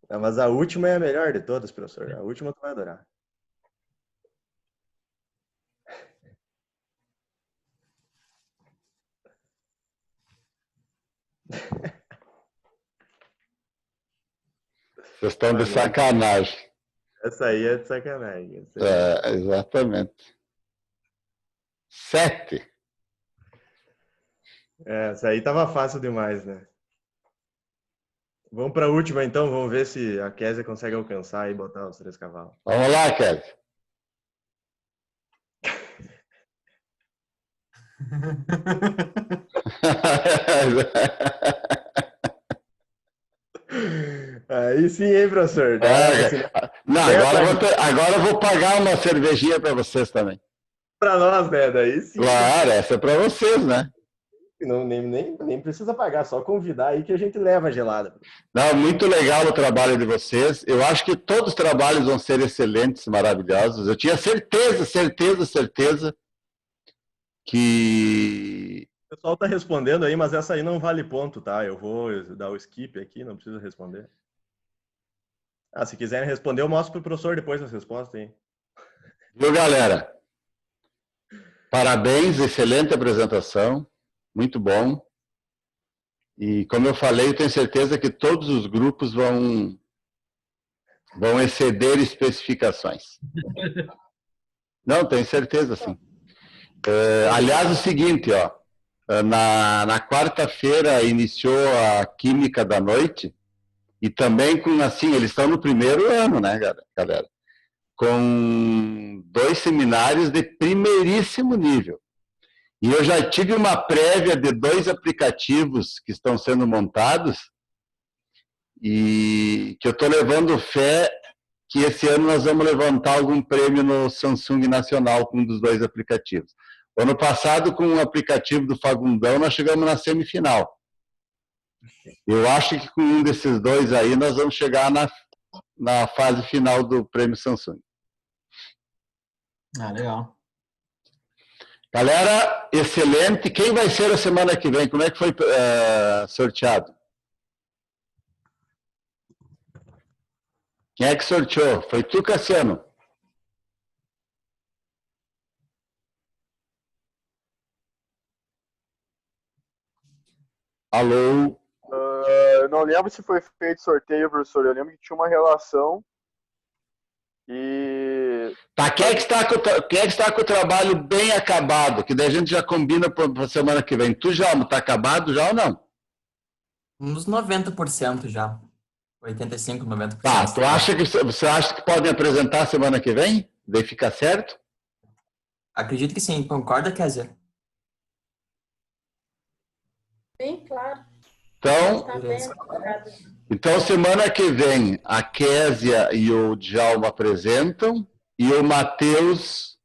Mas a última é a melhor de todas, professor. A última tu vai adorar. Vocês estão de sacanagem. Essa aí é de sacanagem. Exatamente. 7. Essa aí tava fácil demais, né? Vamos para a última, então. Vamos ver se a Kézia consegue alcançar e botar os 3 cavalos. Vamos lá, Kézia. Aí sim, hein, professor? Não, agora eu vou pagar uma cervejinha para vocês também. Para nós, né? Daí sim. Claro, essa é para vocês, né? Não, nem precisa pagar, só convidar aí que a gente leva a gelada. Não, muito legal o trabalho de vocês. Eu acho que todos os trabalhos vão ser excelentes, maravilhosos. Eu tinha certeza que... O pessoal tá respondendo aí, mas essa aí não vale ponto, tá? Eu vou dar o skip aqui, não precisa responder. Se quiserem responder, eu mostro pro professor depois as respostas aí. Viu, galera? Parabéns, excelente apresentação. Muito bom. E, como eu falei, eu tenho certeza que todos os grupos vão exceder especificações. Não, tenho certeza, sim. Aliás, o seguinte, ó, na quarta-feira iniciou a Química da Noite, e também com, assim, eles estão no primeiro ano, né, galera? Com 2 seminários de primeiríssimo nível. E eu já tive uma prévia de 2 aplicativos que estão sendo montados e que eu estou levando fé que esse ano nós vamos levantar algum prêmio no Samsung Nacional com um dos 2 aplicativos. Ano passado, com o aplicativo do Fagundão, nós chegamos na semifinal. Eu acho que com um desses 2 aí nós vamos chegar na fase final do prêmio Samsung. Ah, legal. Galera, excelente. Quem vai ser a semana que vem? Como é que foi sorteado? Quem é que sorteou? Foi tu, Cassiano? Alô? Eu não lembro se foi feito sorteio, professor. Eu lembro que tinha uma relação e... Tá, quem é que está com o trabalho bem acabado? Que daí a gente já combina para a semana que vem. Tu, Jalmo, tá acabado já ou não? Uns 90% já. 85, 90%. Tá, você acha que podem apresentar semana que vem? Daí fica certo? Acredito que sim. Concorda, Kézia? Sim, claro. Então, Tá bem acordado. então, semana que vem, a Kézia e o Djalma apresentam e o Matheus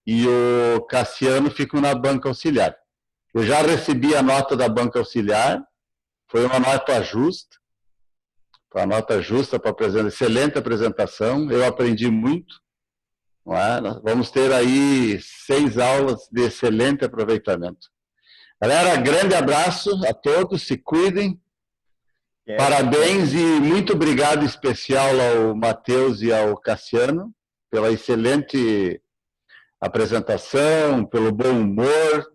e o Cassiano ficam na banca auxiliar. Eu já recebi a nota da banca auxiliar, foi uma nota justa, foi uma nota justa para apresentar, excelente apresentação, eu aprendi muito. Não é? Nós vamos ter aí 6 aulas de excelente aproveitamento. Galera, grande abraço a todos, se cuidem. Parabéns e muito obrigado especial ao Matheus e ao Cassiano pela excelente apresentação, pelo bom humor,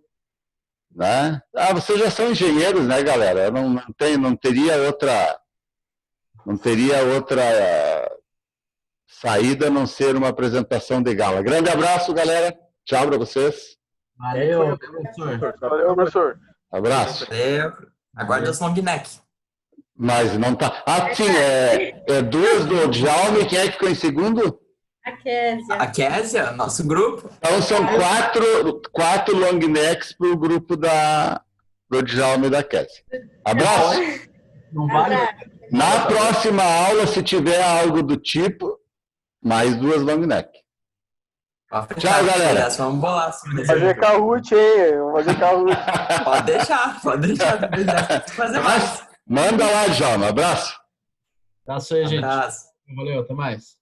né? Ah, vocês já são engenheiros, né, galera? Eu não teria outra saída a não ser uma apresentação de gala. Grande abraço, galera. Tchau para vocês. Valeu, professor. Valeu, professor. Abraço. Valeu. Aguarda os long neck. Mas não tá. Ah, sim, é 2 do Djalma. Quem é que ficou em segundo? A Kézia. A Kézia, nosso grupo. Então são 4 long necks para o grupo do Djalma e da Kézia. Abraço. Não vale? Na próxima aula, se tiver algo do tipo, mais 2 long neck. Tchau, galera. Vamos bolar assim. Vamos fazer Kahoot, hein? Vamos fazer Kahoot. Pode deixar. Fazer mais. Manda lá, Djalma. Abraço. Abraço aí, gente. Abraço. Valeu, até mais.